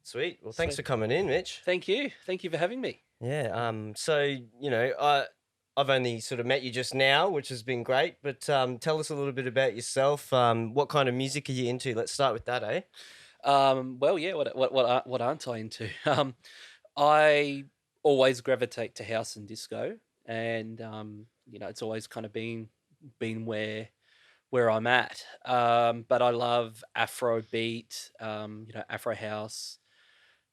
Sweet. Well, thanks Sweet. for coming in, Mitch. Thank you. Thank you for having me. Yeah. So I've only sort of met you just now, which has been great. But tell us a little bit about yourself. What kind of music are you into? Let's start with that, eh? Well, yeah. What aren't I into? I always gravitate to house and disco, and it's always kind of been where I'm at. But I love Afro beat, Afro house,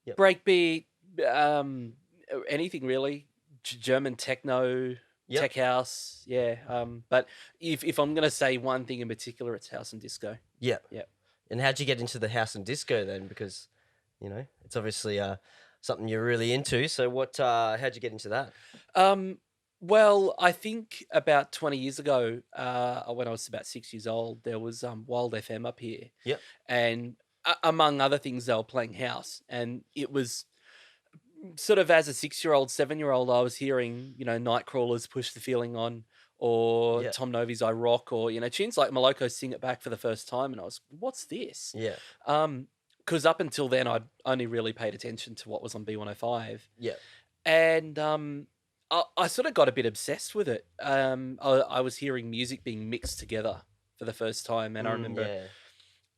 Yep. breakbeat, um, anything really. German techno, Yep. tech house, yeah. But if I'm gonna say one thing in particular, it's house and disco. Yep. Yep. And how'd you get into the house and disco then? Because it's obviously something you're really into. So how'd you get into that? Um, well, I think about 20 years ago, when I was about 6 years old, there was Wild FM up here, Yep. and among other things, they were playing house, and it was sort of as a 6-year-old, 7-year-old, I was hearing Nightcrawlers Push the Feeling On, or Yeah. Tom Novi's I Rock, or tunes like Maloko Sing It Back for the first time, and I was, what's this? Yeah. Because up until then, I'd only really paid attention to what was on B105. Yeah. And I sort of got a bit obsessed with it. I was hearing music being mixed together for the first time, and I remember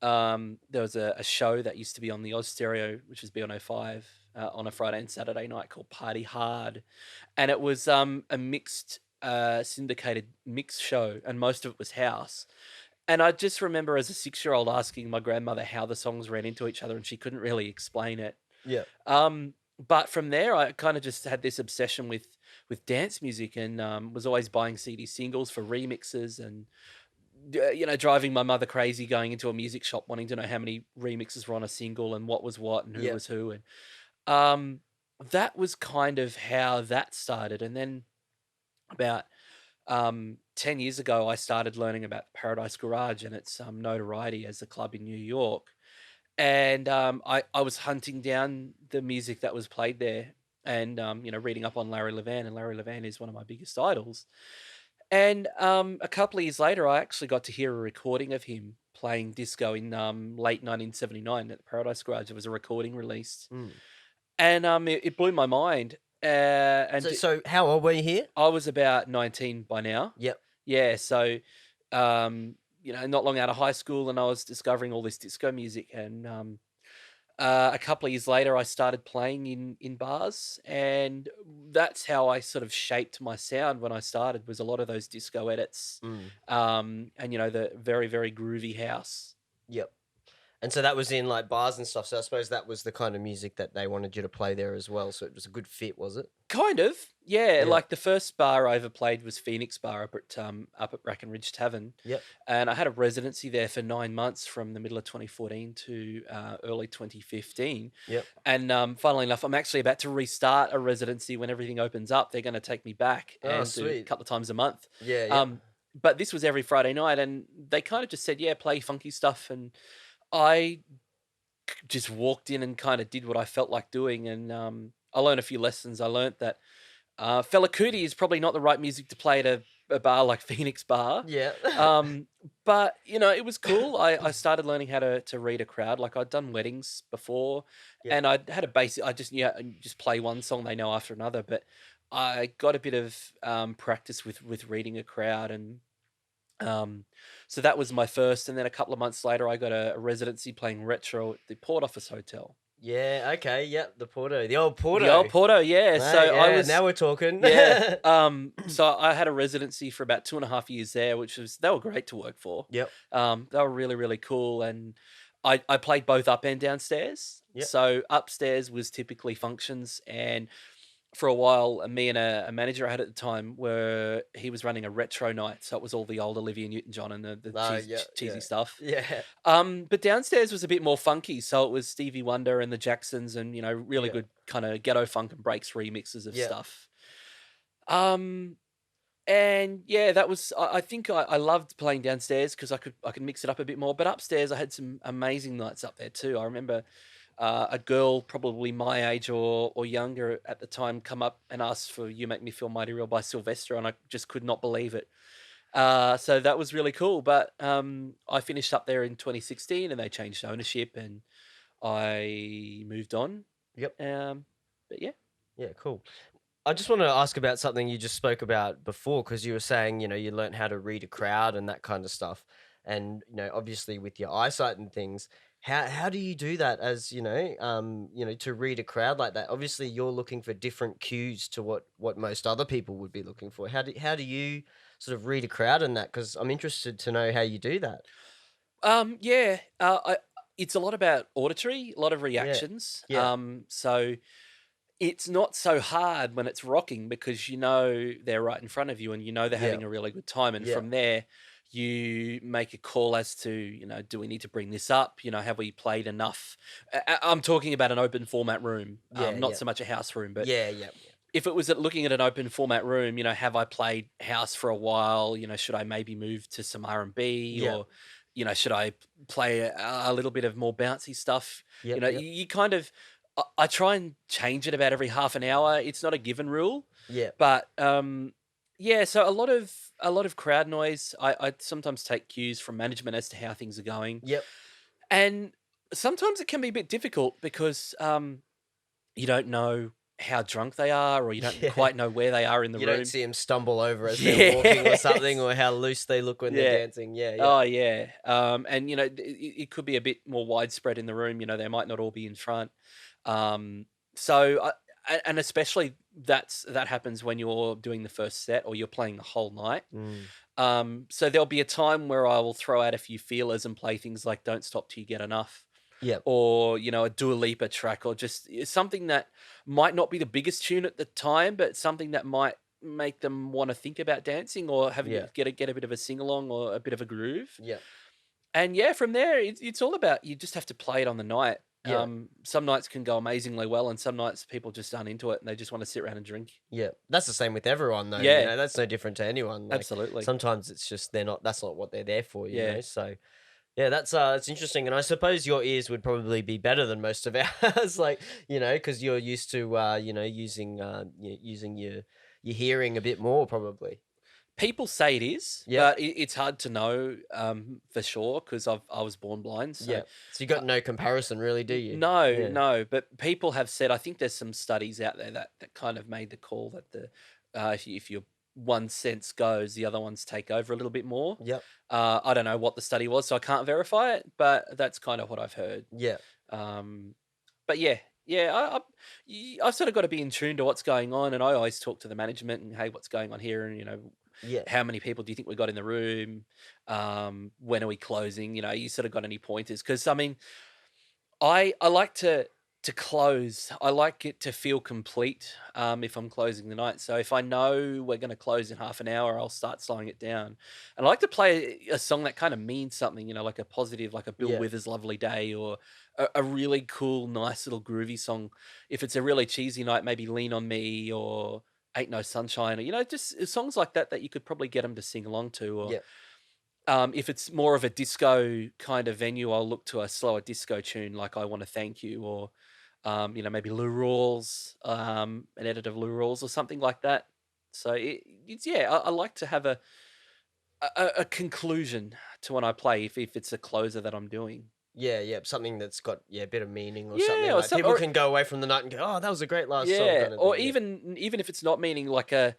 Yeah. there was a show that used to be on the Oz Stereo, which was B105, on a Friday and Saturday night called Party Hard, and it was a mixed syndicated mix show, and most of it was house. And I just remember as a 6-year-old asking my grandmother how the songs ran into each other, and she couldn't really explain it. Yeah. But from there, I kind of just had this obsession with dance music, and was always buying CD singles for remixes, and driving my mother crazy, going into a music shop wanting to know how many remixes were on a single and what was what and who Yeah. was who, and um, that was kind of how that started. And then about 10 years ago, I started learning about Paradise Garage and its notoriety as a club in New York. And I was hunting down the music that was played there, and reading up on Larry Levan, and Larry Levan is one of my biggest idols. And a couple of years later, I actually got to hear a recording of him playing disco in late 1979 at the Paradise Garage. It was a recording released, Mm. and it blew my mind. And So how old were you here? I was about 19 by now. Yep. Yeah, so not long out of high school, and I was discovering all this disco music, and a couple of years later, I started playing in bars, and that's how I sort of shaped my sound when I started. Was a lot of those disco edits, Mm. and the very very groovy house. Yep. And so that was in like bars and stuff. So I suppose that was the kind of music that they wanted you to play there as well. So it was a good fit, was it? Kind of, yeah. Yeah. Like the first bar I ever played was Phoenix Bar up at Brackenridge Tavern, Yep. and I had a residency there for 9 months from the middle of 2014 to early 2015. Yep. And funnily enough, I'm actually about to restart a residency when everything opens up. They're going to take me back Oh, and do a sweet. couple of times a month. Yeah. Yeah. But this was every Friday night, and they kind of just said, "Yeah, play funky stuff," and I just walked in and kind of did what I felt like doing, and I learned a few lessons. I learned that Fela Kuti is probably not the right music to play at a bar like Phoenix Bar. Yeah. But it was cool. I started learning how to read a crowd. Like I'd done weddings before, Yeah. and I had a basic. I just play one song they know after another. But I got a bit of practice with reading a crowd, and so that was my first. And then a couple of months later, I got a residency playing retro at the Port Office Hotel. Yeah. Okay. Yep. The Porto. The old Porto. The old Porto, yeah. Mate, So I yeah, was now we're talking. yeah. So I had a residency for about 2.5 years there, they were great to work for. Yep. They were really, really cool. And I played both up and downstairs. Yep. So upstairs was typically functions. And for a while, me and a manager I had at the time, where he was running a retro night. So it was all the old Olivia Newton-John and the cheesy stuff. Yeah. But downstairs was a bit more funky. So it was Stevie Wonder and the Jacksons, and, really Yeah. good kind of ghetto funk and breaks remixes of Yeah. stuff. And yeah, that was. I think I loved playing downstairs because I could mix it up a bit more. But upstairs, I had some amazing nights up there too. I remember a girl probably my age or younger at the time come up and asked for "You Make Me Feel Mighty Real" by Sylvester, and I just could not believe it. So that was really cool. But I finished up there in 2016, and they changed ownership, and I moved on. Yep. But yeah. Yeah, cool. I just want to ask about something you just spoke about before, because you were saying, you learned how to read a crowd and that kind of stuff. And, obviously with your eyesight and things, how do you do that as, to read a crowd like that? Obviously you're looking for different cues to what most other people would be looking for. How do you sort of read a crowd in that? Because I'm interested to know how you do that. Yeah. It's a lot about auditory, a lot of Yeah. reactions. Yeah. So it's not so hard when it's rocking because they're right in front of you and they're Yeah. having a really good time. And Yeah. from there, you make a call as to, do we need to bring this up? Have we played enough? I'm talking about an open format room, Yeah. not Yeah. so much a house room. But Yeah. Yeah. if it was looking at an open format room, have I played house for a while? Should I maybe move to some R&B Yeah. or, should I play a little bit of more bouncy stuff? Yep. You Yep. you kind of, I try and change it about every half an hour. It's not a given rule, Yeah. but yeah. So a lot of crowd noise. I sometimes take cues from management as to how things are going, Yep. and sometimes it can be a bit difficult because you don't know how drunk they are, or you don't Yeah. quite know where they are in the You room. don't see them stumble over as they're walking or something, Yes. or how loose they look when Yeah. they're dancing. Yeah, yeah. Oh yeah. And it could be a bit more widespread in the room. They might not all be in front. So and especially that happens when you're doing the first set or you're playing the whole night. So there'll be a time where I will throw out a few feelers and play things like "Don't Stop Till You Get Enough," Yep. or a Dua Lipa track, or just something that might not be the biggest tune at the time, but something that might make them want to think about dancing or Yeah. get a bit of a sing along or a bit of a groove. Yep. And yeah, from there it's all about, you just have to play it on the night. Yeah. Some nights can go amazingly well, and some nights people just aren't into it and they just want to sit around and drink. Yeah. That's the same with everyone, though. Yeah. That's no different to anyone. Like, Absolutely. sometimes it's just that's not what they're there for. You Yeah. know. So yeah, that's it's interesting, and I suppose your ears would probably be better than most of ours, like because you're used to using your hearing a bit more, probably. People say it is, Yeah. but it's hard to know for sure because I was born blind. So Yeah. So you got no comparison, really, do you? no, Yeah. no. But people have said, I think there's some studies out there that kind of made the call that if your one sense goes, the other ones take over a little bit more. Yep. I don't know what the study was, so I can't verify it, but that's kind of what I've heard. Yeah. But yeah, I've sort of got to be in tune to what's going on, and I always talk to the management and, hey, what's going on here, and Yeah. how many people do you think we got in the room? When are we closing? You sort of got any pointers? Because I mean, I like to close. I like it to feel complete if I'm closing the night. So if I know we're going to close in half an hour, I'll start slowing it down. And I like to play a song that kind of means something, like a positive, like a Bill Yeah. Withers "Lovely Day," or a really cool, nice little groovy song. If it's a really cheesy night, maybe "Lean on Me" or "Ain't No Sunshine," or just songs like that you could probably get them to sing along to. Or Yeah. if it's more of a disco kind of venue, I'll look to a slower disco tune like "I Want to Thank You," or maybe Lou Rawls, an edit of Lou Rawls or something like that. So it's I like to have a conclusion to when I play if it's a closer that I'm doing. Yeah, yeah, something that's got a bit of meaning or Yeah, something. or Like some- people or- can go away from the night and go, "Oh, that was a great last song." Yeah, Kind of or thing. even if it's not meaning, like a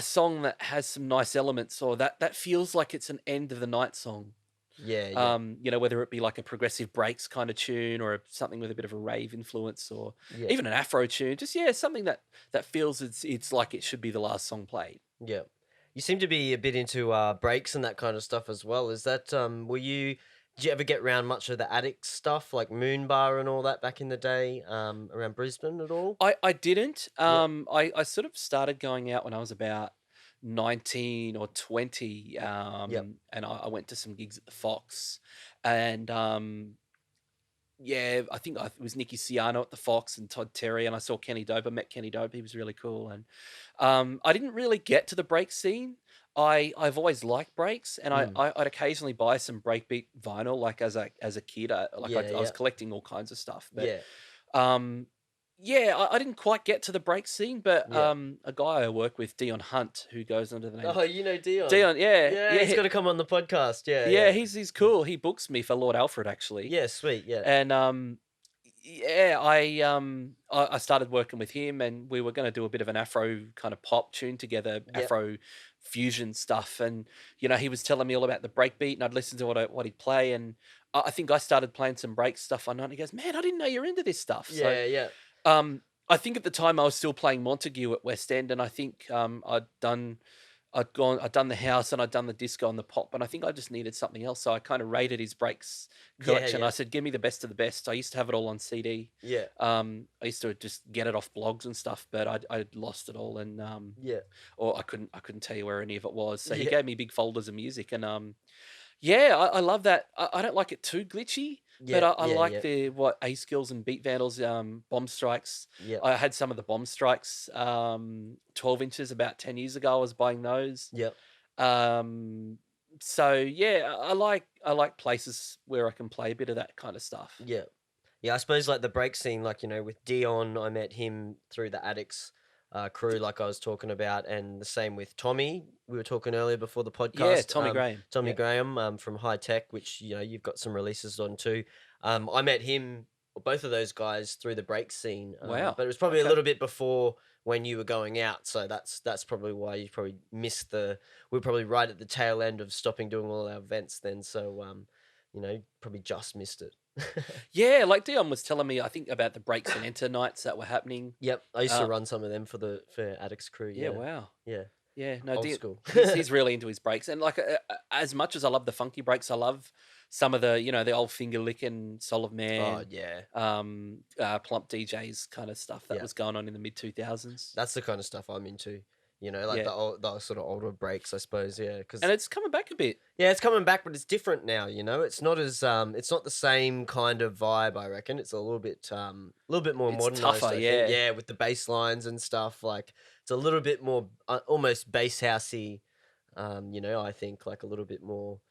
song that has some nice elements, or that feels like it's an end of the night song. Yeah, yeah, Whether it be like a progressive breaks kind of tune, or something with a bit of a rave influence, or yeah, even an Afro tune. Just something that feels it's like it should be the last song played. yeah. You seem to be a bit into breaks and that kind of stuff as well. Is that did you ever get around much of the attic stuff like Moon Bar and all that back in the day around Brisbane at all? I didn't. Yeah. I sort of started going out when I was about 19 or 20. And I went to some gigs at the Fox, and yeah, I think it was Nicky Siano at the Fox and Todd Terry, and I saw Kenny Dope. I met Kenny Dope. He was really cool. And I didn't really get to the break scene. I've always liked breaks, and Mm. I'd occasionally buy some breakbeat vinyl, like as a kid. I Yeah, was yeah. collecting all kinds of stuff. But Yeah, um, I didn't quite get to the break scene. But yeah. a guy I work with, Dion Hunt, who goes under the name Oh, you know Dion. Dion, Yeah, he's got to come on the podcast. Yeah, yeah, yeah. he's cool. He books me for Lord Alfred, actually. Yeah, sweet. Yeah. And Yeah, I started working with him, and we were going to do a bit of an Afro kind of pop tune together, Yep. Afro fusion stuff. And he was telling me all about the break beat, and I'd listen to what he'd play, and I think I started playing some break stuff one night. And he goes, "Man, I didn't know you're into this stuff." So, Yeah, yeah. I think at the time I was still playing Montague at West End, and I think I'd done the house and I'd done the disco and the pop, and I think I just needed something else. So I kind of raided his breaks Yeah, collection. I yeah. said, "Give me the best of the best." I used to have it all on CD. Yeah. I used to just get it off blogs and stuff, but I'd lost it all, and Yeah. or I couldn't tell you where any of it was. So he Yeah. gave me big folders of music, and yeah, I love that. I don't like it too glitchy, but Yeah. I Yeah. like Yeah. the what A Skills and Beat Vandals, Bomb Strikes. Yeah. I had some of the Bomb Strikes, 12 inches about 10 years ago. I was buying those. Yeah. Um, so yeah, I like places where I can play a bit of that kind of stuff. Yeah. Yeah, I suppose like the break scene, like, with Dion, I met him through the Addicts crew, like I was talking about, and the same with Tommy. We were talking earlier before the Yeah, podcast. Tommy Graham. Tommy Yeah. Graham from High Tech, which you've got some releases on too. I met him, both of those guys, through the break scene, Wow. but it was probably a Okay. little bit before when you were going out, so that's probably why you probably missed the. We're probably right at the tail end of stopping doing all our events then, so probably just missed it. Yeah, like Dion was telling me, I think about the breaks and enter nights that were happening. Yep, I used to Uh, run some of them for Addicts Crew. yeah, Yeah, wow. yeah, Yeah, no, old school. he's really into his breaks, and like as much as I love the funky breaks, I love some of the old finger licking Soul of Oh Man, yeah, Plump DJs kind of stuff that yeah. was going on in the mid 2000s. That's the kind of stuff I'm into. Like Yeah, the sort of older breaks, I suppose. Yeah, and because it's coming back a bit. yeah, it's coming back, but it's different now. It's not as it's not the same kind of vibe. I reckon it's a little bit more It's modernized. tougher, I think. yeah, Yeah, with the bass lines and stuff. Like it's a little bit more almost bass housey. I think like a little bit more,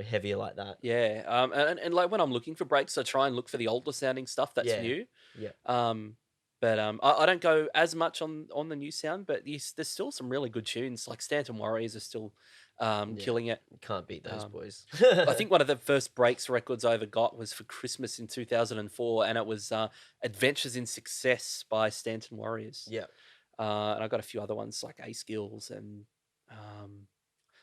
heavier like that. yeah. And like when I'm looking for breaks, I try and look for the older sounding stuff that's Yeah, new. yeah, Um, but I don't go as much on the new sound, but there's still some really good tunes. Like Stanton Warriors are still yeah. killing it. You can't beat those Um, boys. I think one of the first breaks records I ever got was for Christmas in 2004, and it was Adventures in Success by Stanton Warriors. Yeah, And I got a few other ones like A Skills and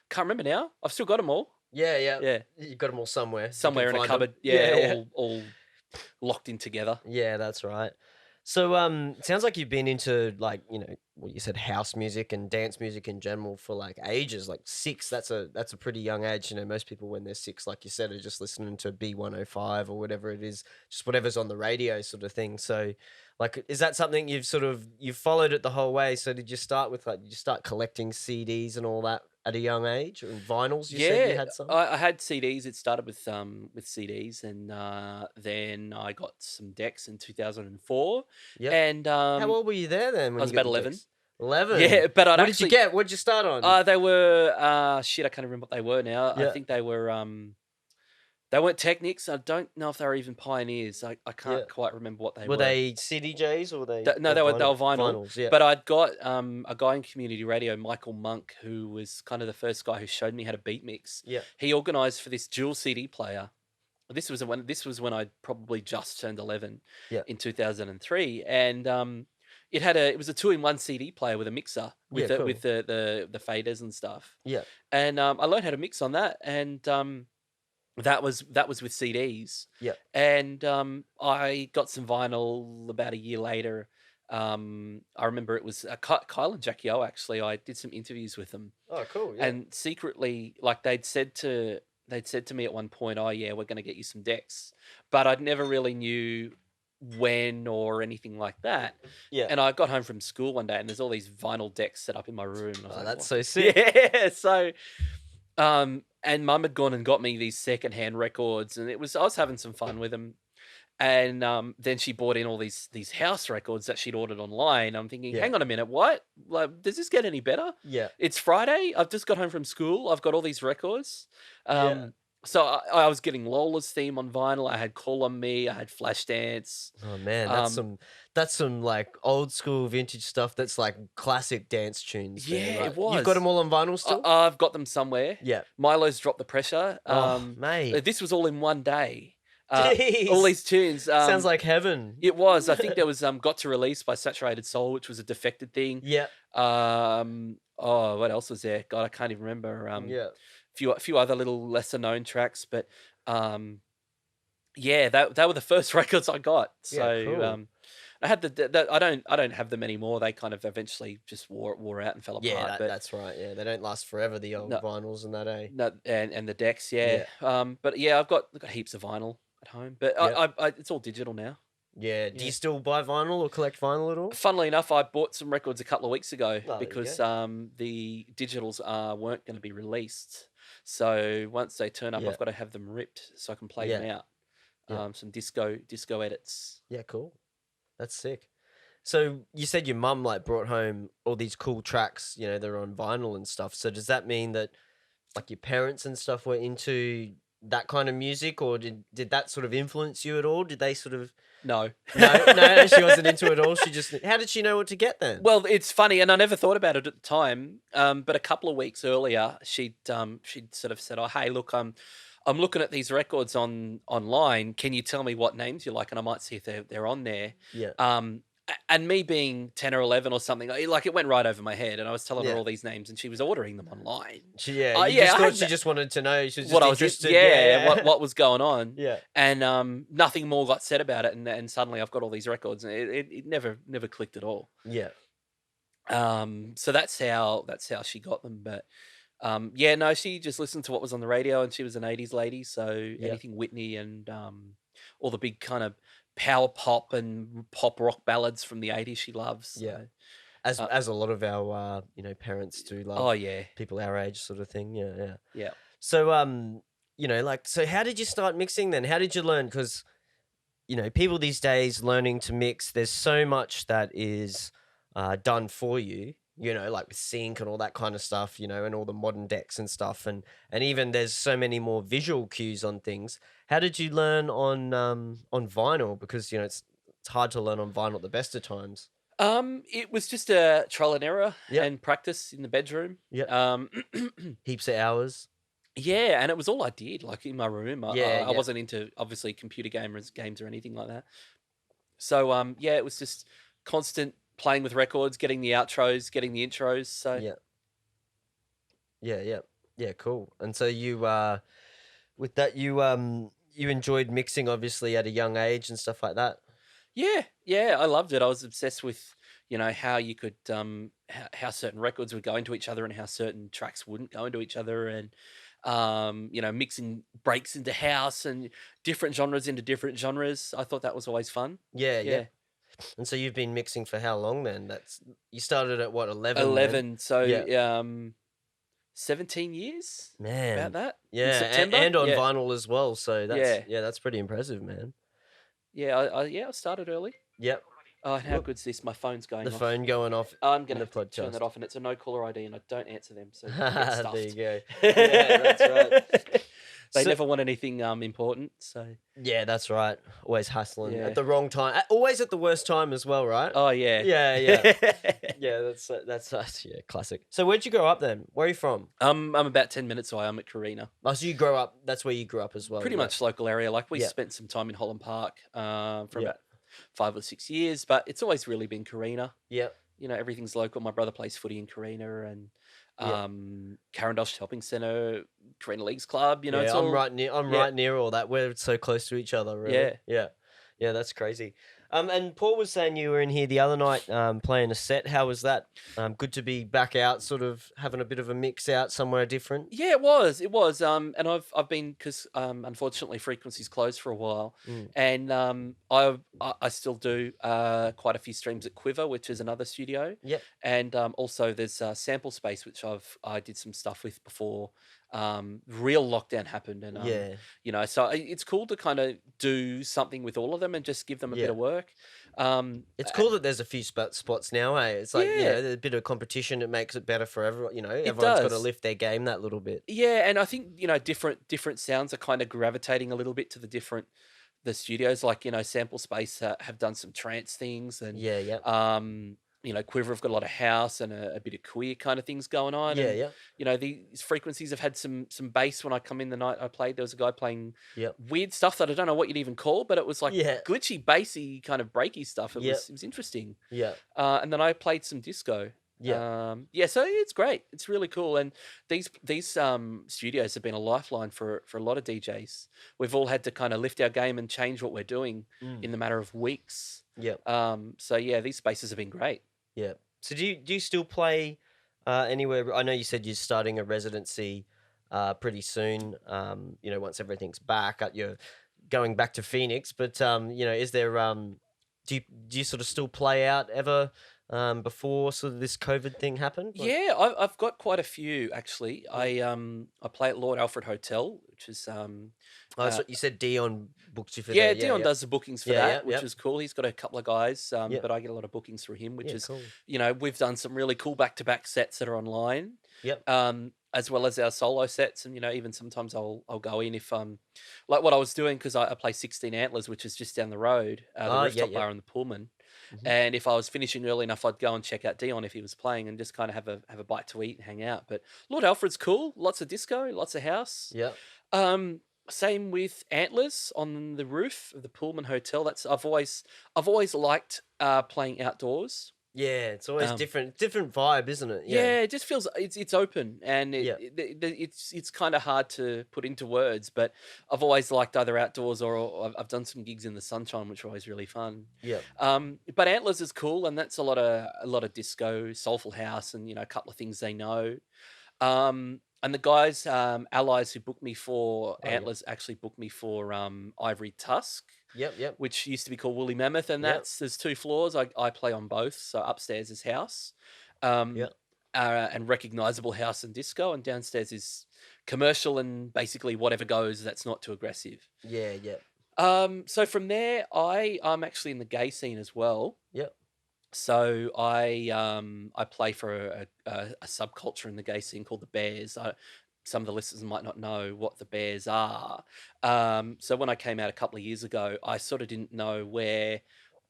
can't remember now. I've still got them all. yeah, yeah. Yeah, You got them all somewhere. You can somewhere in a find 'em. cupboard. Yeah, Yeah, yeah. all locked in together. Yeah, that's right. So, sounds like you've been into like, what you said, house music and dance music in general for like ages, like six. That's a pretty young age. Most people when they're six, like you said, are just listening to B105 or whatever it is, just whatever's on the radio sort of thing. So, like, is that something you've followed it the whole way? So, did you start collecting CDs and all that at a young age, and vinyls? You said you Yeah, had some. I had CDs. It started with CDs, and then I got some decks in 2004, Yep. and How old were you there then I when was you got about the 11. decks? 11. Yeah, but I'd What did you actually get? What did you start on? they were shit. I can't remember what they were now. I Yeah. think they weren't Technics. I don't know if they were even Pioneers. I Yeah. can't quite remember what they Were were. they CDJs or were they No, or they were vinyl. vinyls? Yeah. But I'd got a guy in community radio, Michael Monk, who was kind of the first guy who showed me how to beat mix. Yeah. He organised for this dual CD player. This was when I probably just turned 11 Yeah. in 2003, and it was a 2-in-1 CD player with a mixer Yeah, cool. with the faders and stuff. Yeah. And I learned how to mix on that, and that was with CDs. Yeah. And I got some vinyl about a year later. I remember it was Kyle and Jackie O. Actually, I did some interviews with them, Oh, cool. Yeah. and secretly, like they'd said to me at one point, "Oh yeah, we're going to get you some decks," but I'd never really knew when or anything like that. Yeah. And I got home from school one day, and there's all these vinyl decks set up in my room. And I was Oh, like, that's "What?" so sick. Yeah. So, and Mum had gone and got me these secondhand records, and I was having some fun with them. And then she bought in all these house records that she'd ordered online. I'm thinking, Yeah. hang on a minute, what? Like, does this get any better? Yeah. It's Friday. I've just got home from school. I've got all these records. Yeah. So I was getting Lola's theme on vinyl. I had Call on Me. I had Flashdance. Oh man, Um, that's some like old school vintage stuff. That's like classic dance tunes. Man, Yeah, right? it was. You've got them all on vinyl still? I've got them somewhere. Yeah. Milo's Drop the Pressure. Oh, mate. This was all in one day. uh, all Jeez. these tunes. Sounds like heaven. It was. I think there was Got to Release by Saturated Soul, which was a Defected thing. Yeah. Oh, what else was there? God, I can't even remember. Yeah. Few other little lesser known tracks, but um, yeah, they were the first records I got. Yeah, So cool. I had I don't have them anymore. They kind of eventually just wore out and fell Yeah, apart. But that's right. Yeah, they don't last forever, the old no, vinyls and that, eh? no, and the decks, yeah. Yeah. But yeah, I've got heaps of vinyl at home, but Yeah. it's all digital now. Yeah. Do Yeah. you still buy vinyl or collect vinyl at all? Funnily enough, I bought some records a couple of weeks ago Oh, there you because go. the digitals weren't going to be released. So once they turn up, Yeah. I've got to have them ripped so I can play Yeah. them out. Yeah. Some disco edits. Yeah, cool. That's sick. So you said your mum like brought home all these cool tracks, they're on vinyl and stuff. So does that mean that like your parents and stuff were into that kind of music, or did that sort of influence you at all? Did they sort of No. No, she wasn't into it at all. She just how did she know what to get then? Well, it's funny, and I never thought about it at the time. But a couple of weeks earlier, she'd sort of said, "Oh, hey, look, I'm looking at these records online. Can you tell me what names you like, and I might see if they're on there." Yeah. And me being 10 or 11 or something, like it went right over my head, and I was telling her Yeah. all these names, and she was ordering them online. Yeah, you Yeah, just I thought had she that- just wanted to know. She was what just I was interested. what was going on. Yeah. And nothing more got said about it, and suddenly I've got all these records, and it never clicked at all. Yeah. So that's how she got them. But yeah, no, she just listened to what was on the radio, and she was an 80s lady, so Yeah. anything Whitney and all the big kind of power pop and pop rock ballads from the 80s she loves. So. Yeah. As a lot of our parents do love Oh yeah. people our age sort of thing. Yeah, yeah. Yeah. So so how did you start mixing then? How did you learn? Because people these days learning to mix, there's so much that is done for you, like with sync and all that kind of stuff, and all the modern decks and stuff, and even there's so many more visual cues on things. How did you learn on vinyl? Because it's hard to learn on vinyl at the best of times. It was just a trial and error Yep. and practice in the bedroom. Yep. Heaps of hours. Yeah, and it was all I did, like in my room. I Yeah. wasn't into obviously computer games or anything like that. So yeah, it was just constant playing with records, getting the outros, getting the intros. So Yeah. Yeah, cool. And so you with that you enjoyed mixing obviously at a young age and stuff like that. yeah, I loved it. I was obsessed with how you could how certain records would go into each other and how certain tracks wouldn't go into each other, and mixing breaks into house and different genres into different genres. I thought that was always fun. Yeah. Yeah. And so you've been mixing for how long then? You started at what, 11 then? 11, so Yeah. 17 years about Man. that. In Yeah, September. and on Yeah. vinyl as well. So Yeah. that's pretty impressive, man. Yeah, I started early. Yep. Oh, and how Look, good's this? My phone's going the off. phone going off I'm in gonna the have to turn that podcast. off, and it's a no caller ID, and I don't answer them, so you get There stuffed. you go. Yeah, that's right. They So- never want anything important, so Yeah, that's right. Always hustling Yeah. at the wrong time. Always at the worst time as well, right? oh yeah, Yeah. Yeah, that's yeah, classic. So where'd you grow up then? Where are you from? I'm about 10 minutes away. I'm at Carina, Oh, so you grow up. That's where you grew up as well. pretty yeah. much local area. Like we Yeah. spent some time in Holland Park for Yeah. about 5 or 6 years, but it's always really been Carina. Yeah. Everything's local. My brother plays footy in Carina, and Yeah. Carindale Shopping Centre, Carina Leagues Club. Yeah, it's I'm all right near. I'm yeah. right near all that. We're so close to each other. Really. Yeah. Yeah. That's crazy. And Paul was saying you were in here the other night, playing a set. How was that? Good to be back out, sort of having a bit of a mix out somewhere different. Yeah, it was. It was. And I've been, because unfortunately Frequency's closed for a while, Mm. and I still do quite a few streams at Quiver, which is another studio. Yep. And also there's Sample Space, which I did some stuff with before real lockdown happened, and Yeah. so it's cool to kind of do something with all of them and just give them a bit Yeah. of work. It's cool that there's a few spots now, hey? It's like, Yeah. there's a bit of competition. It makes it better for everyone. Everyone's got to does. lift their game that little bit. Yeah, and I think different sounds are kind of gravitating a little bit to the studios. Like Sample Space have done some trance things, and Yeah. um Quiver have got a lot of house and a bit of queer kind of things going on, Yeah, and yeah, these frequencies have had some bass. When I come in the night I played, there was a guy playing yep, weird stuff that I don't know what you'd even call, but it was like yeah, glitchy, bassy, kind of breaky stuff. It yep, was interesting. yeah, And then I played some disco. yeah, Yeah, so it's great. It's really cool, and these studios have been a lifeline for a lot of DJs. We've all had to kind of lift our game and change what we're doing mm, in the matter of weeks. yep, So yeah, these spaces have been great. yep. So do you still play anywhere? I know you said you're starting a residency pretty soon. Once everything's back, you're going back to Phoenix. But is there do you sort of still play out ever before sort of this COVID thing happened? Like, Yeah, I've got quite a few actually. mm. I play at Lord Alfred Hotel, which is Oh, uh, so you said Dion booked you for there. yeah, Yeah, Dion yeah, does the bookings for yeah, yeah, that, which yeah, was cool. He's got a couple of guys, yeah, but I get a lot of bookings through him, which yeah. is, Cool. we've done some really cool back-to-back sets that are online, Yep. as well as our solo sets, and even sometimes I'll go in if like what I was doing because I play 16 Antlers, which is just down the road, the Oh, yeah, rooftop yep. bar in the Pullman, Hmm. and if I was finishing early enough, I'd go and check out Dion if he was playing, and just kind of have a bite to eat and hang out. But Lord Alfred's cool, lots of disco, lots of house. Yep. Um, Same with Antlers on the roof of the Pullman Hotel. That's I've always liked playing outdoors. Yeah, it's always Um, different vibe, isn't it? Yeah. yeah, it just feels it's open, and Yeah. it's kind of hard to put into words. But I've always liked either outdoors, or I've done some gigs in the sunshine, which are always really fun. Yeah. But Antlers is cool, and that's a lot of disco, soulful house, and a couple of things they know. And the guys, allies who booked me for Oh, yeah. Antlers actually booked me for Ivory Tusk, Yep, yep, which used to be called Woolly Mammoth, and yep, there's two floors. I play on both. So upstairs is house, um, yep. and recognizable house and disco, and downstairs is commercial and basically whatever goes that's not too aggressive. Yeah, yep, So from there, I'm actually in the gay scene as well. yep. So I play for a subculture in the gay scene called the Bears. Some of the listeners might not know what the Bears are. So when I came out a couple of years ago, I sort of didn't know where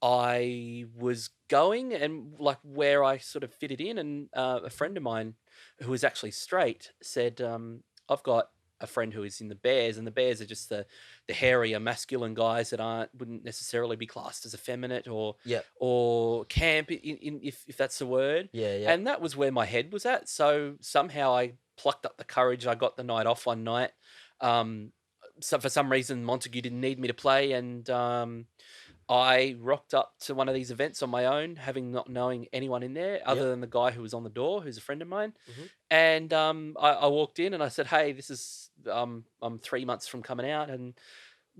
I was going and like where I sort of fitted in. And a friend of mine who was actually straight said, "I've got a friend who is in the Bears, and the Bears are just the hairier, masculine guys that wouldn't necessarily be classed as effeminate Yep. or camp, if that's the word." Yeah, yep. And that was where my head was at. So somehow I plucked up the courage. I got the night off one night. Um, so for some reason, Montague didn't need me to play, and I rocked up to one of these events on my own, having not knowing anyone in there Yep. other than the guy who was on the door, who's a friend of mine. Mhm. And I walked in and I said, "Hey, this is I'm 3 months from coming out, and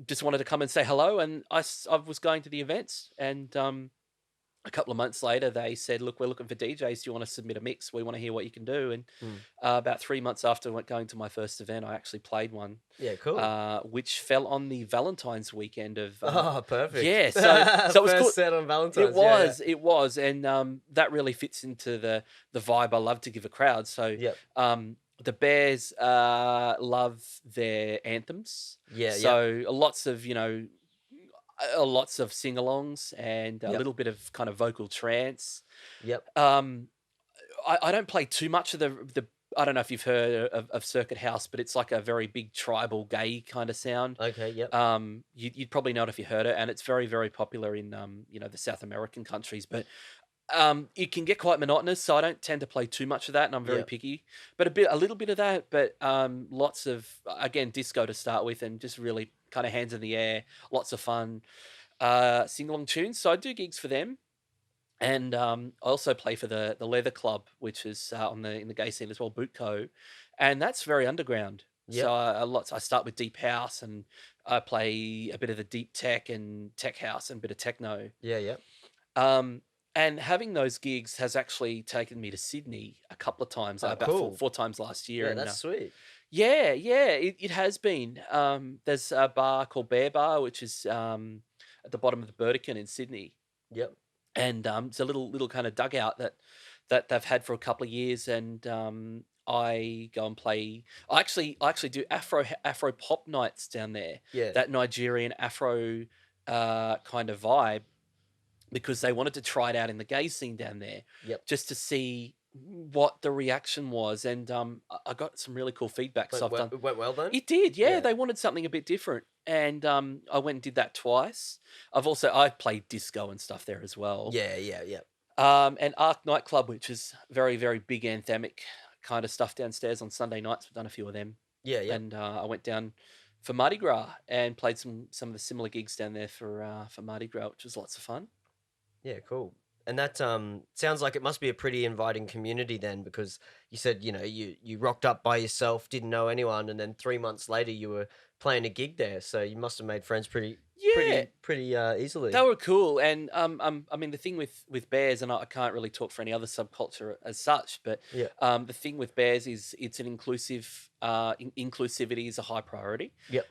just wanted to come and say hello." And I was going to the events, and a couple of months later, they said, "Look, we're looking for DJs. Do you want to submit a mix? We want to hear what you can do." And Mm. about 3 months after going to my first event, I actually played one, Yeah, cool. which fell on the Valentine's weekend of. Oh, perfect. Yeah, so it was cool. First set on It Valentine's. Yeah, yeah. was, it was, and that really fits into the vibe I love to give a crowd. So, Yep. the Bears love their anthems, Yeah, yep. so lots of sing-alongs and a Yep. little bit of kind of vocal trance. Yep. Um, I don't play too much of the. I don't know if you've heard of Circuit House, but it's like a very big tribal gay kind of sound. Okay, yep. You'd probably know it if you heard it, and it's very, very popular in the South American countries. But it can get quite monotonous, so I don't tend to play too much of that, and I'm very Yep. picky. But a little bit of that, but lots of again disco to start with, and just really kind of hands in the air, lots of fun, sing along tunes. So I do gigs for them. And I also play for the Leather Club, which is in the gay scene as well, Bootco, and that's very underground. So Yep. I start with deep house, and I play a bit of the deep tech and tech house and a bit of techno. Yeah, yep. Um, and having those gigs has actually taken me to Sydney a couple of times, Oh, about four, cool. four times last year. Yeah, And that's sweet. yeah, yeah, it has been. There's a bar called Bear Bar, which is at the bottom of the Burdekin in Sydney, Yep. and it's a little kind of dugout that they've had for a couple of years, and I go and play. I actually do Afro pop nights down there. Yeah. That Nigerian Afro kind of vibe. because they wanted to try it out in the gay scene down there, Yep. just to see what the reaction was. And I got some really cool feedback. So I've done. It went well then? It did, yeah. Yeah. They wanted something a bit different, and I went and did that twice. I played disco and stuff there as well. Yeah, yeah, yeah. And Arc nightclub, which is very, very big anthemic kind of stuff downstairs on Sunday nights. We've done a few of them, Yeah, yeah. and I went down for Mardi Gras and played some of the similar gigs down there for Mardi Gras, which was lots of fun. Yeah, cool. And that sounds like it must be a pretty inviting community then, because you said, you rocked up by yourself, didn't know anyone, and then 3 months later you were playing a gig there. So you must have made friends pretty Yeah, pretty easily. they were cool. And I mean, the thing with bears, and I can't really talk for any other subculture as such, but Yeah. the thing with bears is it's an inclusive. Inclusivity is a high priority. Yep.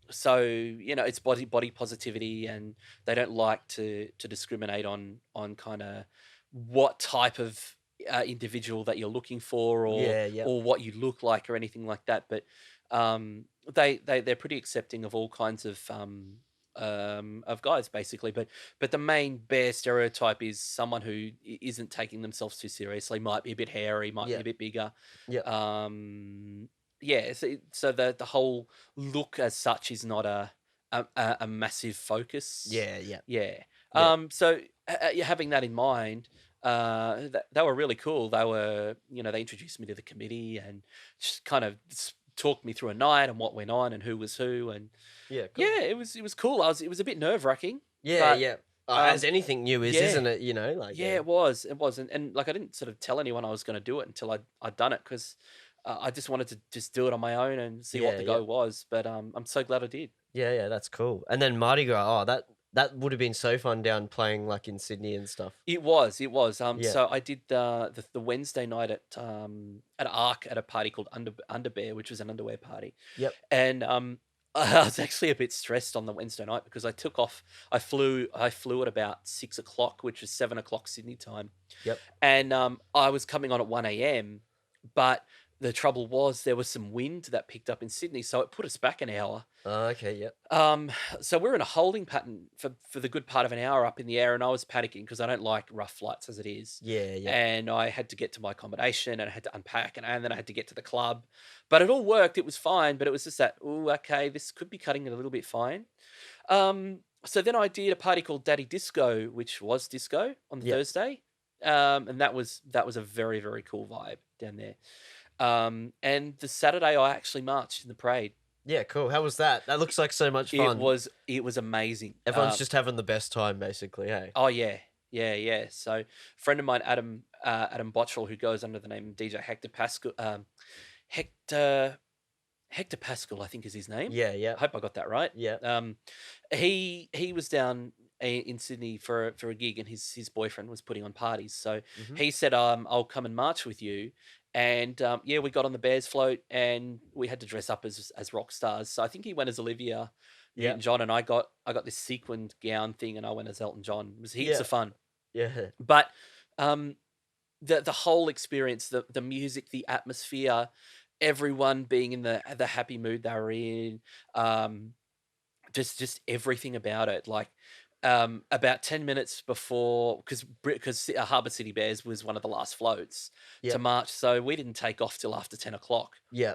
So it's body positivity, and they don't like to discriminate on kind of what type of individual that you're looking for, or Yeah, yeah. or what you look like, or anything like that. But they're pretty accepting of all kinds of guys, basically. But the main bear stereotype is someone who isn't taking themselves too seriously, might be a bit hairy, might be Yeah. a bit bigger. Yeah. Yeah, so the whole look as such is not a massive focus. Yeah, yeah. Yeah. Yeah. So having that in mind, they were really cool. They were, they introduced me to the committee and just kind of talked me through a night and what went on and who was who. And Yeah, cool. yeah, it was cool. It was a bit nerve-wracking. Yeah, but, yeah. As anything new is, yeah. isn't it? Like Yeah, it was. It was. And like, I didn't sort of tell anyone I was going to do it until I'd done it, because I just wanted to just do it on my own and see what Yeah, the yeah. go was. But I'm so glad I did. Yeah, yeah, that's cool. And then Mardi Gras, that would have been so fun down playing like in Sydney and stuff. It was. Yeah. So I did the Wednesday night at Arc at a party called Underbear, which was an underwear party. Yep. And I was actually a bit stressed on the Wednesday night because I took off. I flew at about 6 o'clock, which was 7 o'clock Sydney time. Yep. And I was coming on at 1 a.m. But the trouble was there was some wind that picked up in Sydney, so it put us back an hour. Okay, yep. So we're in a holding pattern for the good part of an hour up in the air, and I was panicking because I don't like rough flights as it is. Yeah, yeah. And I had to get to my accommodation, and I had to unpack, and then I had to get to the club. But it all worked. It was fine, but it was just that, oh, okay, this could be cutting it a little bit fine. So then I did a party called Daddy Disco, which was disco on the Yep. Thursday. And that was a very, very cool vibe down there. And the Saturday I actually marched in the parade. Yeah, cool. How was that? That looks like so much fun. It was amazing. Everyone's just having the best time, basically, hey? Oh yeah. So a friend of mine, Adam Botchell, who goes under the name DJ Hector Pascal, Hector Pascal, I think is his name. Yeah, yeah. I hope I got that right. Yeah. He was down in Sydney for a gig, and his boyfriend was putting on parties. So Mhm. he said, I'll come and march with you. And yeah, we got on the Bears float, and we had to dress up as rock stars. So I think he went as Olivia Yeah. Newton-John, and I got this sequined gown thing, and I went as Elton John. It was heaps Yeah. of fun. Yeah. But the whole experience, the music, the atmosphere, everyone being in the happy mood they were in, just everything about it. Like about 10 minutes before, because Harbour City Bears was one of the last floats Yeah. to march, so we didn't take off till after 10 o'clock. Yeah.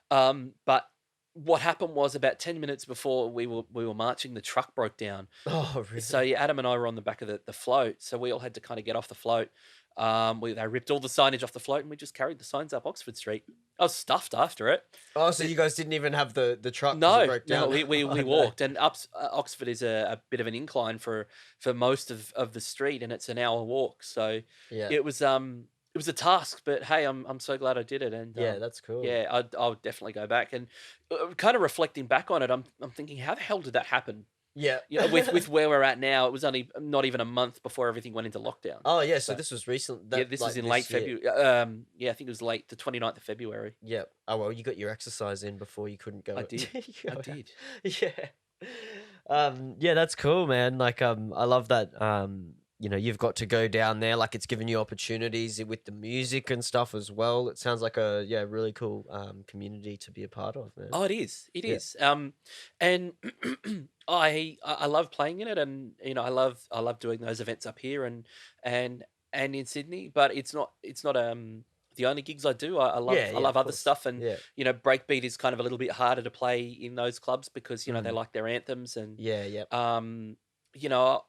But what happened was, about 10 minutes before we were marching, the truck broke down. Oh, really? So yeah, Adam and I were on the back of the float, so we all had to kind of get off the float. They ripped all the signage off the float, and we just carried the signs up Oxford Street. I was stuffed after it. Oh, so you guys didn't even have the truck 'cause it No, broke down? we Oh, no. walked, and Oxford is a bit of an incline for most of the street, and it's an hour walk. So Yeah. it was a task, but hey, I'm so glad I did it. And Yeah, that's cool. yeah, I'll definitely go back. And kind of reflecting back on it, I'm thinking, how the hell did that happen? Yeah. With where we're at now, it was only not even a month before everything went into lockdown. Oh, yeah, so So- this was recent. Yeah, this was in late year. February. Yeah, I think it was late, the 29th of February. Yeah. Oh, well, you got your exercise in before you couldn't go. I did. go I out. did. Yeah. Yeah, that's cool, man. Like, I love that. you know, you've got to go down there, like it's given you opportunities with the music and stuff as well. It sounds like a yeah, really cool community to be a part of, man. Oh, it is. It Yeah. is. And I love playing in it, and I love doing those events up here and and in Sydney. But it's not the only gigs I do. I love Yeah, I yeah, love of other course. stuff, and Yeah. breakbeat is kind of a little bit harder to play in those clubs because they Mm. like their anthems, and Yeah, yeah. um you know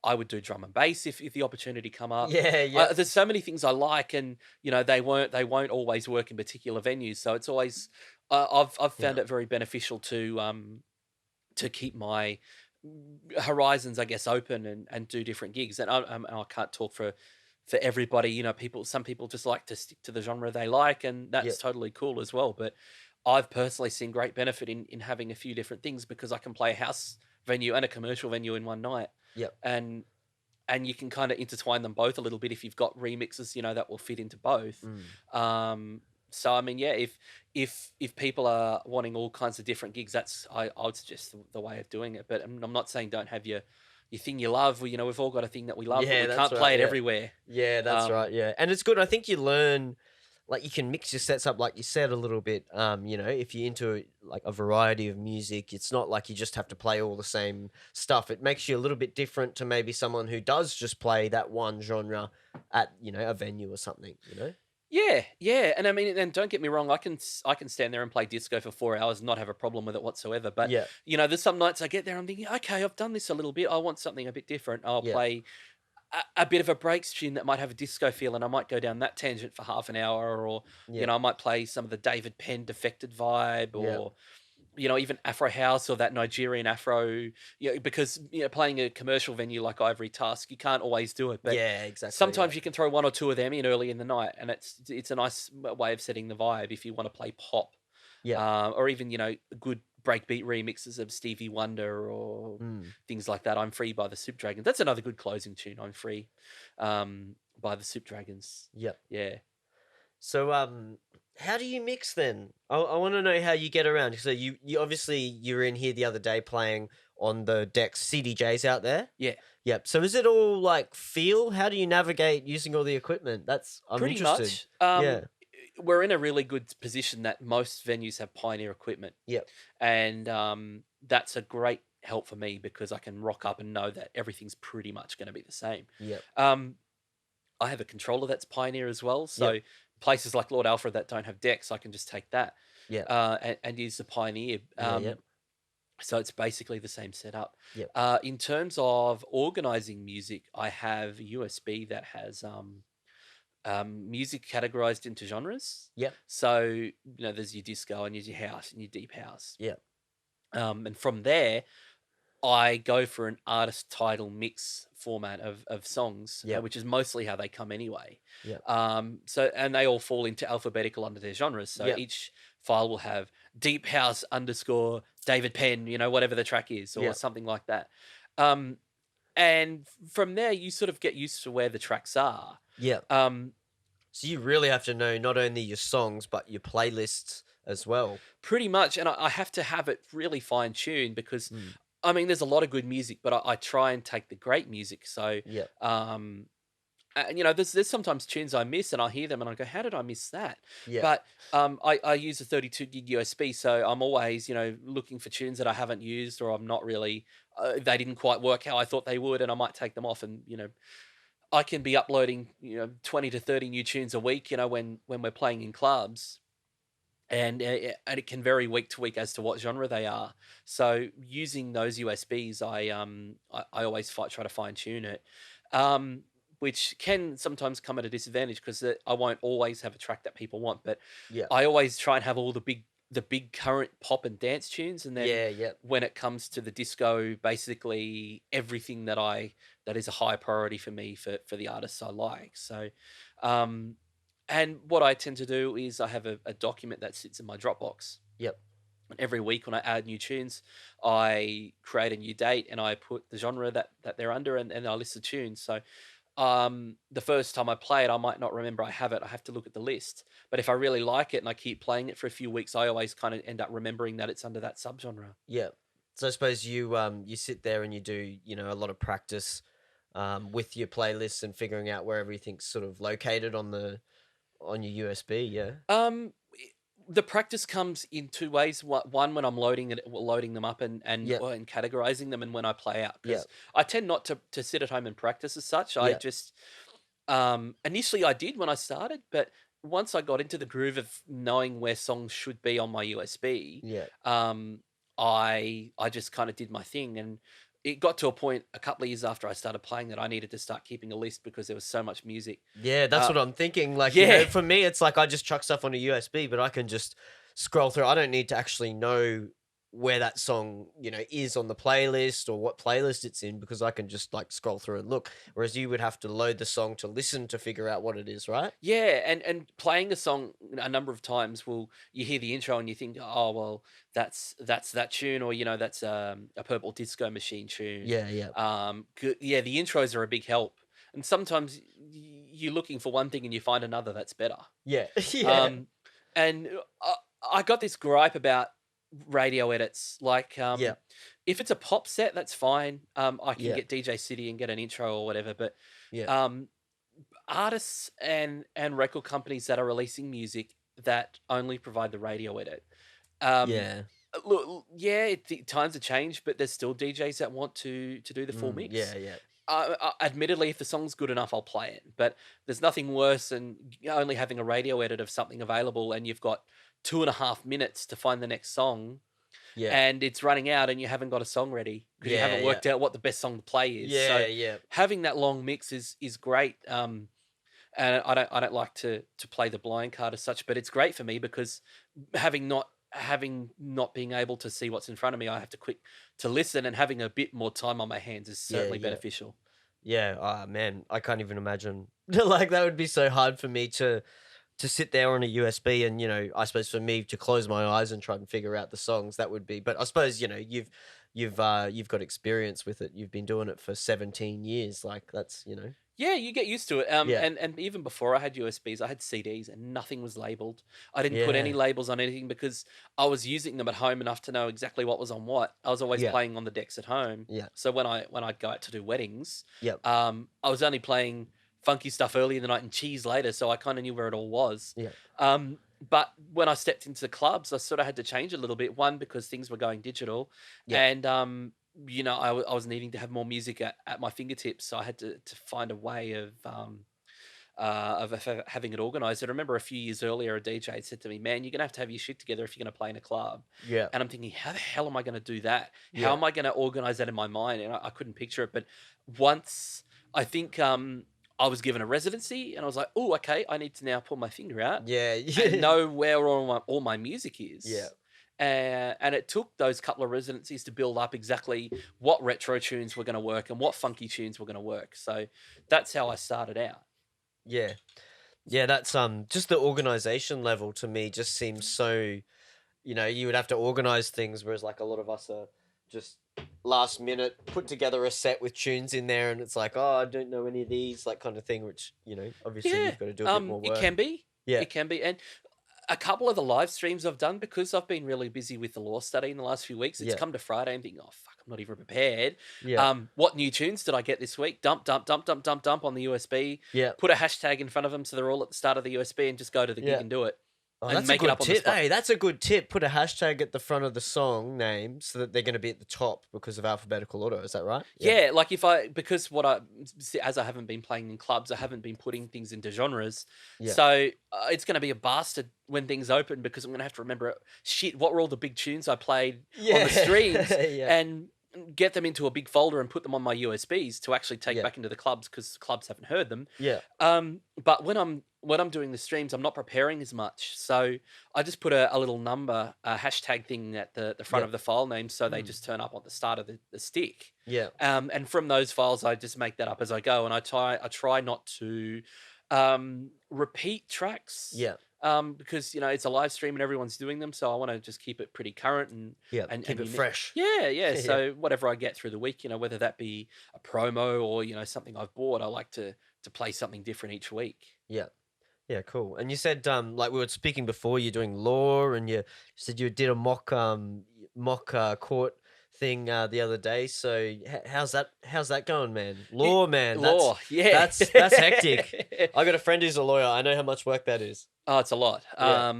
I would do drum and bass if the opportunity come up. Yeah, yeah. There's so many things I like, and they won't always work in particular venues. So it's always I've Yeah. found it very beneficial to keep my horizons, I guess, open and do different gigs. And I can't talk for everybody. Some people just like to stick to the genre they like, and Yeah. that's totally cool as well. But I've personally seen great benefit in having a few different things because I can play a house venue and a commercial venue in one night, Yeah. and you can kind of intertwine them both a little bit if you've got remixes, that will fit into both. Mm. Um, so I mean, yeah, if people are wanting all kinds of different gigs, I would suggest the way of doing it. But I'm not saying don't have your thing you love. We've all got a thing that we love, but Yeah, we that's can't right. play it Yeah. everywhere. Yeah, that's Um, right. Yeah. And it's good. I think you learn like you can mix your sets up like you said a little bit. You know, if you're into like a variety of music, it's not like you just have to play all the same stuff. It makes you a little bit different to maybe someone who does just play that one genre at, you know, a venue or something, you know? yeah, yeah, and I mean, and don't get me wrong, I can stand there and play disco for 4 hours and not have a problem with it whatsoever. But Yeah. there's some nights I get there, I'm thinking, okay, I've done this a little bit. I want something a bit different. I'll Yeah. play a bit of a breaks tune that might have a disco feel, and I might go down that tangent for half an hour, or Yeah. I might play some of the David Penn Defected vibe, Yeah. or even Afro House or that Nigerian Afro. Because playing a commercial venue like Ivory Tusk, you can't always do it, but Yeah, exactly. Yeah. sometimes you can throw one or two of them in early in the night, and it's a nice way of setting the vibe if you want to play pop, Yeah. or even good breakbeat remixes of Stevie Wonder or Mm. things like that. I'm Free by the Soup Dragons. That's another good closing tune. I'm Free, by the Soup Dragons. Yep. Yeah. So, how do you mix then? I want to know how you get around. So you obviously you were in here the other day playing on the decks CDJs out there. Yeah. Yep. So is it all like feel? How do you navigate using all the equipment? I'm Pretty interested. much. Yeah. We're in a really good position that most venues have Pioneer equipment, Yep. and that's a great help for me because I can rock up and know that everything's pretty much going to be the same. Yep. Um, I have a controller that's Pioneer as well, so Yep. places like Lord Alfred that don't have decks, I can just take that Yep. and use the Pioneer. Yeah. Yep. So it's basically the same setup. Yep. In terms of organizing music, I have USB that has music categorized into genres. Yep. So there's your disco and there's your house and your deep house. Yep. And from there, I go for an artist title mix format of songs, Yep. which is mostly how they come anyway. Yep. And they all fall into alphabetical under their genres. So Yep. each file will have deep house underscore David Penn, whatever the track is, or Yep. something like that. And from there, you sort of get used to where the tracks are. Yep. Um, So you really have to know not only your songs but your playlists as well. Pretty much, and I have to have it really fine tuned because Mm. I mean, there's a lot of good music, but I try and take the great music. So, Yep. and there's sometimes tunes I miss, and I hear them, and I go, "How did I miss that?" Yep. But I use a 32 gig USB, so I'm always looking for tunes that I haven't used, or I'm not really they didn't quite work how I thought they would, and I might take them off, and I can be uploading 20 to 30 new tunes a week, when we're playing in clubs. And it can vary week to week as to what genre they are. So using those USBs, I always try to fine tune it, which can sometimes come at a disadvantage because I won't always have a track that people want. But Yeah. I always try and have all the big current pop and dance tunes, and then Yeah. Yep. when it comes to the disco, basically everything that is a high priority for me for the artists I like. So. And what I tend to do is I have a document that sits in my Dropbox. Yep. And every week when I add new tunes, I create a new date and I put the genre that they're under, and I list the tunes. So the first time I play it, I might not remember I have it. I have to look at the list. But if I really like it and I keep playing it for a few weeks, I always kind of end up remembering that it's under that subgenre. Yeah. So I suppose you sit there and you do, you know, a lot of practice with your playlists and figuring out where everything's sort of located on your USB. Yeah. I the practice comes in 2 ways. One, when I'm loading them up Yep. and categorizing them, and when I play out, because Yep. I tend not to sit at home and practice as such. I Yep. just initially I did when I started, but once I got into the groove of knowing where songs should be on my USB, Yep. um, I just kind of did my thing, and it got to a point a couple of years after I started playing that I needed to start keeping a list because there was so much music. Yeah, that's Uh, what I'm thinking. Like, yeah, for me, it's like I just chuck stuff on a USB, but I can just scroll through. I don't need to actually know where that song, is on the playlist or what playlist it's in because I can just like scroll through and look. Whereas you would have to load the song to listen to figure out what it is, right? yeah, and playing a song a number of times will you hear the intro and you think, oh well, that's that tune, or that's a Purple Disco Machine tune. Yeah, yeah. Yeah, the intros are a big help, and sometimes you're looking for one thing and you find another that's better. Yeah. Yeah. Um, and I got this gripe about radio edits. Like, Yeah. if it's a pop set, that's fine. I can Yeah. get DJ City and get an intro or whatever. But Yeah. um, artists and record companies that are releasing music that only provide the radio edit. Um, Yeah. look, yeah, times have changed, but there's still DJs that want to do the full Yeah, mix. yeah. Admittedly, if the song's good enough, I'll play it. But there's nothing worse than only having a radio edit of something available, and you've got 2.5 minutes to find the next song, Yeah. and it's running out, and you haven't got a song ready because you Yeah, haven't yeah. worked out what the best song to play is. Yeah, So yeah. having that long mix is great. And I don't like to play the blind card as such, but it's great for me because having not being able to see what's in front of me, I have to quick to listen, and having a bit more time on my hands is Yeah, certainly yeah. beneficial. Yeah, ah, man, I can't even imagine. Like that would be so hard for me to sit there on a USB and, I suppose for me to close my eyes and try and figure out the songs, that would be. But I suppose, you've got experience with it. You've been doing it for 17 years. Like that's. Yeah, you get used to it. Yeah. And even before I had USBs, I had CDs, and nothing was labeled. I didn't put any Yeah. labels on anything because I was using them at home enough to know exactly what was on what. I was always Yeah. playing on the decks at home. Yeah. So when I'd go out to do weddings, Yep. I was only playing funky stuff early in the night and cheese later, so I kind of knew where it all was. Yeah. But when I stepped into the clubs, I sort of had to change a little bit. One, because things were going digital, Yeah. and I was needing to have more music at my fingertips, so I had to find a way of having it organized. And I remember a few years earlier, a DJ had said to me, "Man, you're gonna have your shit together if you're gonna play in a club." Yeah. And I'm thinking, how the hell am I gonna do that? How Yeah. am I gonna organize that in my mind? And I couldn't picture it. But once I think I was given a residency, and I was like, "Oh, okay, I need to now pull my finger out Yeah. and Yeah. know where all my music Yeah. is." And it took those couple of residencies to build up exactly what retro tunes were going to work and what funky tunes were going to work. So that's how I started out. Yeah. Yeah, that's just the organization level to me just seems so, you would have to organize things, whereas like a lot of us are just last minute put together a set with tunes in there, and it's like, oh, I don't know any of these, like kind of thing, which, obviously Yeah, you've got to do a bit more it work. can be. Yeah. It can be. And a couple of the live streams I've done, because I've been really busy with the law study in the last few weeks, it's Yeah. come to Friday and thinking, oh, fuck, I'm not even prepared. Yeah. What new tunes did I get this week? Dump, dump, dump, dump, dump, dump on the USB. Yeah. Put a hashtag in front of them so they're all at the start of the USB, and just go to the gig Yeah. and do it. Oh, And that's a make it good up on the tip. spot. Hey, that's a good tip. Put a hashtag at the front of the song name so that they're going to be at the top because of alphabetical order. Is that right? Yeah, like because as I haven't been playing in clubs, I haven't been putting things into genres. Yeah. So it's going to be a bastard when things open, because I'm going to have to remember, shit, what were all the big tunes I played on the streams, Yeah. and get them into a big folder and put them on my USBs to actually take Yeah. back into the clubs, because clubs haven't heard them. Yeah. But when I'm doing the streams, I'm not preparing as much, so I just put a little number, a hashtag thing at the front Yeah. of the file name, so they Mm. just turn up at the start of the stick. Yeah. And from those files, I just make that up as I go, and I try not to repeat tracks. Yeah. Because it's a live stream and everyone's doing them, so I want to just keep it pretty current Yeah. and Keep it unique. fresh. Yeah. Yeah. So whatever I get through the week, whether that be a promo or something I've bought, I like to play something different each week. Yeah. Yeah, cool. And you said, like we were speaking before, you're doing law, and you said you did a mock court thing the other day. So how's that going, man? It, Law, man. law, yeah. That's hectic. I got a friend who's a lawyer. I know how much work that is. Oh, it's a lot. Yeah.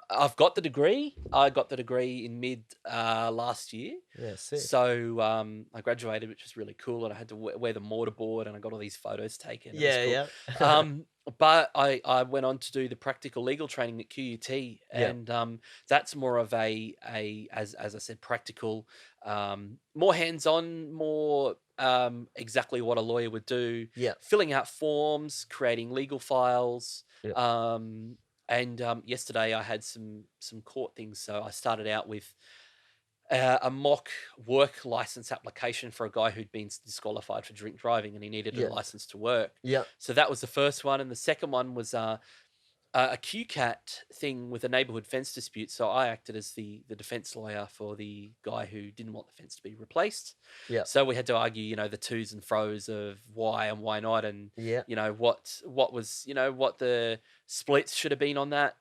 I've got the degree. I got the degree in mid last year. Yeah, sick. So I graduated, which was really cool, and I had to wear the mortarboard, and I got all these photos taken. It was Yeah, cool. yeah. But I went on to do the practical legal training at QUT, Yeah. and that's more of as I said, practical, more hands on, more exactly what a lawyer would do, Yeah. filling out forms, creating legal files. Yeah. And yesterday I had some court things, so I started out with a mock work license application for a guy who'd been disqualified for drink driving, and he needed Yeah. a license to work. Yeah. So that was the first one, and the second one was a QCAT thing with a neighbourhood fence dispute. So I acted as the defence lawyer for the guy who didn't want the fence to be replaced. Yeah. So we had to argue, the to's and fro's of why and why not, and Yeah. what was what the splits should have been on that.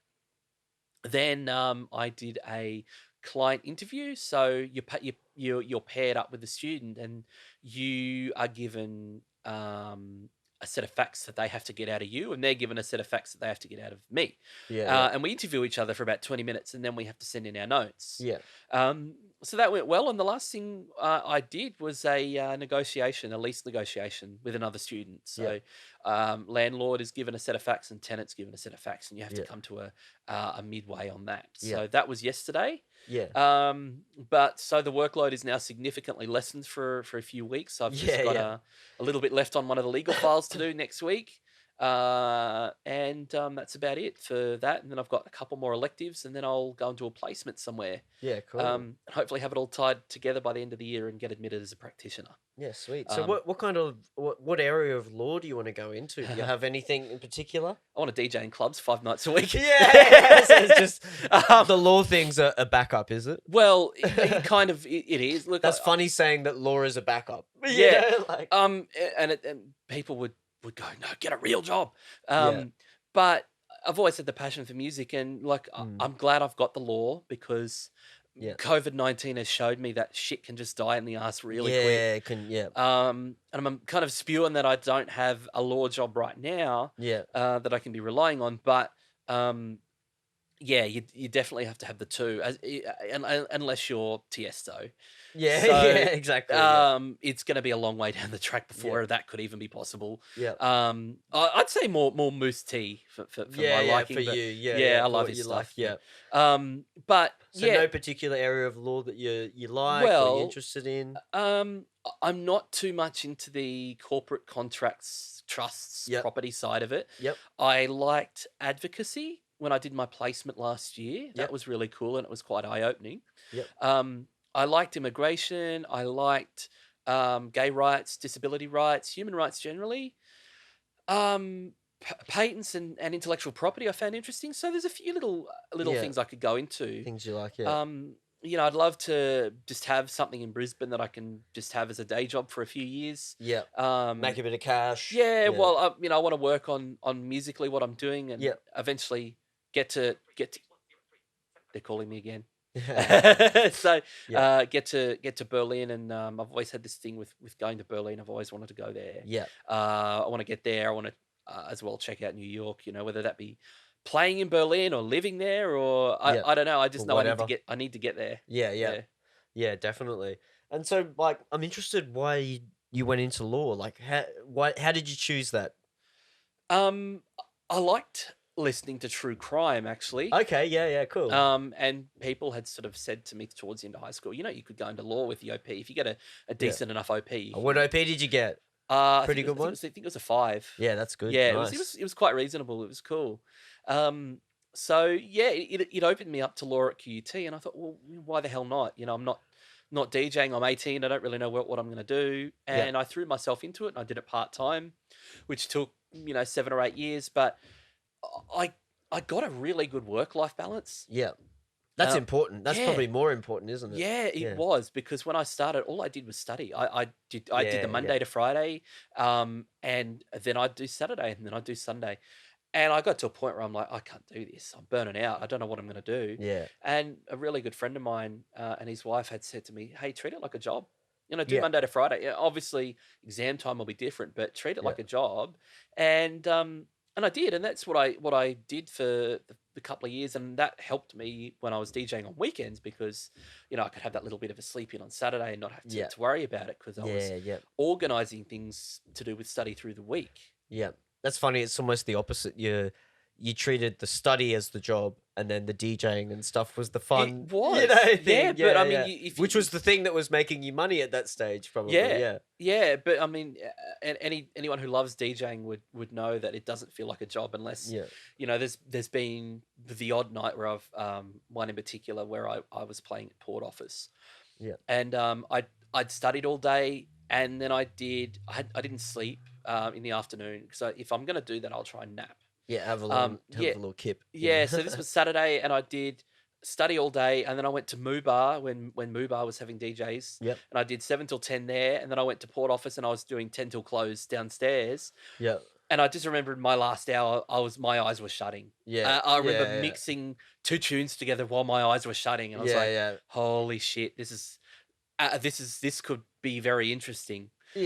Then I did a client interview. So you're paired up with the student, and you are given a set of facts that they have to get out of you, and they're given a set of facts that they have to get out of me. Yeah. And we interview each other for about 20 minutes, and then we have to send in our notes. Yeah. So that went well. And the last thing I did was a lease negotiation with another student. So landlord is given a set of facts and tenant's given a set of facts, and you have to come to a midway on that. So that was yesterday. Yeah. But so the workload is now significantly lessened for a few weeks. I've just got a little bit left on one of the legal files to do next week. And that's about it for that. And then I've got a couple more electives, and then I'll go into a placement somewhere. Yeah, cool. And hopefully have it all tied together by the end of the year and get admitted as a practitioner. Yeah, sweet. So what kind of what area of law do you want to go into? Do you have anything in particular? I want to DJ in clubs 5 nights a week. Yeah, so it's just the law thing's a backup, is it? Well, kind of it is. Look, That's funny saying that law is a backup. Yeah. Like... and people would go, no, get a real job. But I've always had the passion for music, and I'm glad I've got the law, because COVID-19 has showed me that shit can just die in the ass really quick. Yeah, it can. Yeah. And I'm kind of spewing that I don't have a law job right now. Yeah. That I can be relying on, but you definitely have to have the two, unless you're Tiesto. Yeah, So, yeah, exactly. It's going to be a long way down the track before that could even be possible. Yeah. I'd say more Moose T for my liking. for but you. Yeah, I for love what his you stuff. like, But So no particular area of law that you like or Well, you're interested in? I'm not too much into the corporate contracts, trusts, property side of it. Yep. I liked advocacy when I did my placement last year. That was really cool, and it was quite eye-opening. Yep. I liked immigration. I liked gay rights, disability rights, human rights generally. Patents and intellectual property I found interesting. So there's a few little things I could go into. Things you like, yeah. I'd love to just have something in Brisbane that I can just have as a day job for a few years. Yeah. Make a bit of cash. Yeah, well, I want to work on musically what I'm doing, and eventually get to. They're calling me again. So get to Berlin, and I've always had this thing with going to Berlin. I've always wanted to go there. Yeah. I want to get there. I want to as well check out New York. Whether that be playing in Berlin or living there, or I don't know. I just know I need to get there. Yeah, definitely. And so, I'm interested why you went into law. How did you choose that? I liked listening to true crime, actually. Okay, yeah, cool. And people had sort of said to me towards the end of high school, you could go into law with the OP if you get a decent enough OP. What OP did you get? Pretty good one. I think it was a 5. Yeah, that's good. Yeah, nice. it was quite reasonable. It was cool. So it opened me up to law at QUT, and I thought, well, why the hell not? I'm not DJing. I'm 18. I don't really know what I'm going to do, and I threw myself into it, and I did it part time, which took 7 or 8 years, but I got a really good work-life balance. Yeah. That's important. That's probably more important, isn't it? Yeah, it was, because when I started, all I did was study. I did the Monday to Friday, and then I'd do Saturday, and then I'd do Sunday. And I got to a point where I'm like, I can't do this. I'm burning out. I don't know what I'm going to do. Yeah. And a really good friend of mine and his wife had said to me, "Hey, treat it like a job. Do Yeah. Monday to Friday. Yeah, obviously, exam time will be different, but treat it Yeah. like a job." And and I did, and that's what I did for the couple of years, and that helped me when I was DJing on weekends because I could have that little bit of a sleep in on Saturday and not have to, Yeah. to worry about it because I was Yeah. Yeah. organizing things to do with study through the week. Yeah. That's funny. It's almost the opposite. You treated the study as the job, and then the DJing and stuff was the It fun, was, yeah, thing. but Yeah, I mean, yeah. if Which you was the thing that was making you money at that stage, probably. yeah, Yeah. yeah, but I mean, and anyone who loves DJing would know that it doesn't feel like a job unless, Yeah. there's been the odd night where I've one in particular where I was playing at Port Office, Yeah. and I'd studied all day, and then I didn't sleep in the afternoon because if I'm gonna do that, I'll try and nap. Yeah. Yeah, Have a little kip. yeah. So this was Saturday, and I did study all day, and then I went to Moo Bar when Moo Bar was having DJs, Yep. and I did 7 till 10 there, and then I went to Port Office, and I was doing 10 till close downstairs. Yeah. And I just remember in my last hour, my eyes were shutting. Yeah. I remember Yeah. Yeah. mixing two tunes together while my eyes were shutting, and I was Yeah. like, Yeah. "Holy shit, this could be very interesting." Yeah.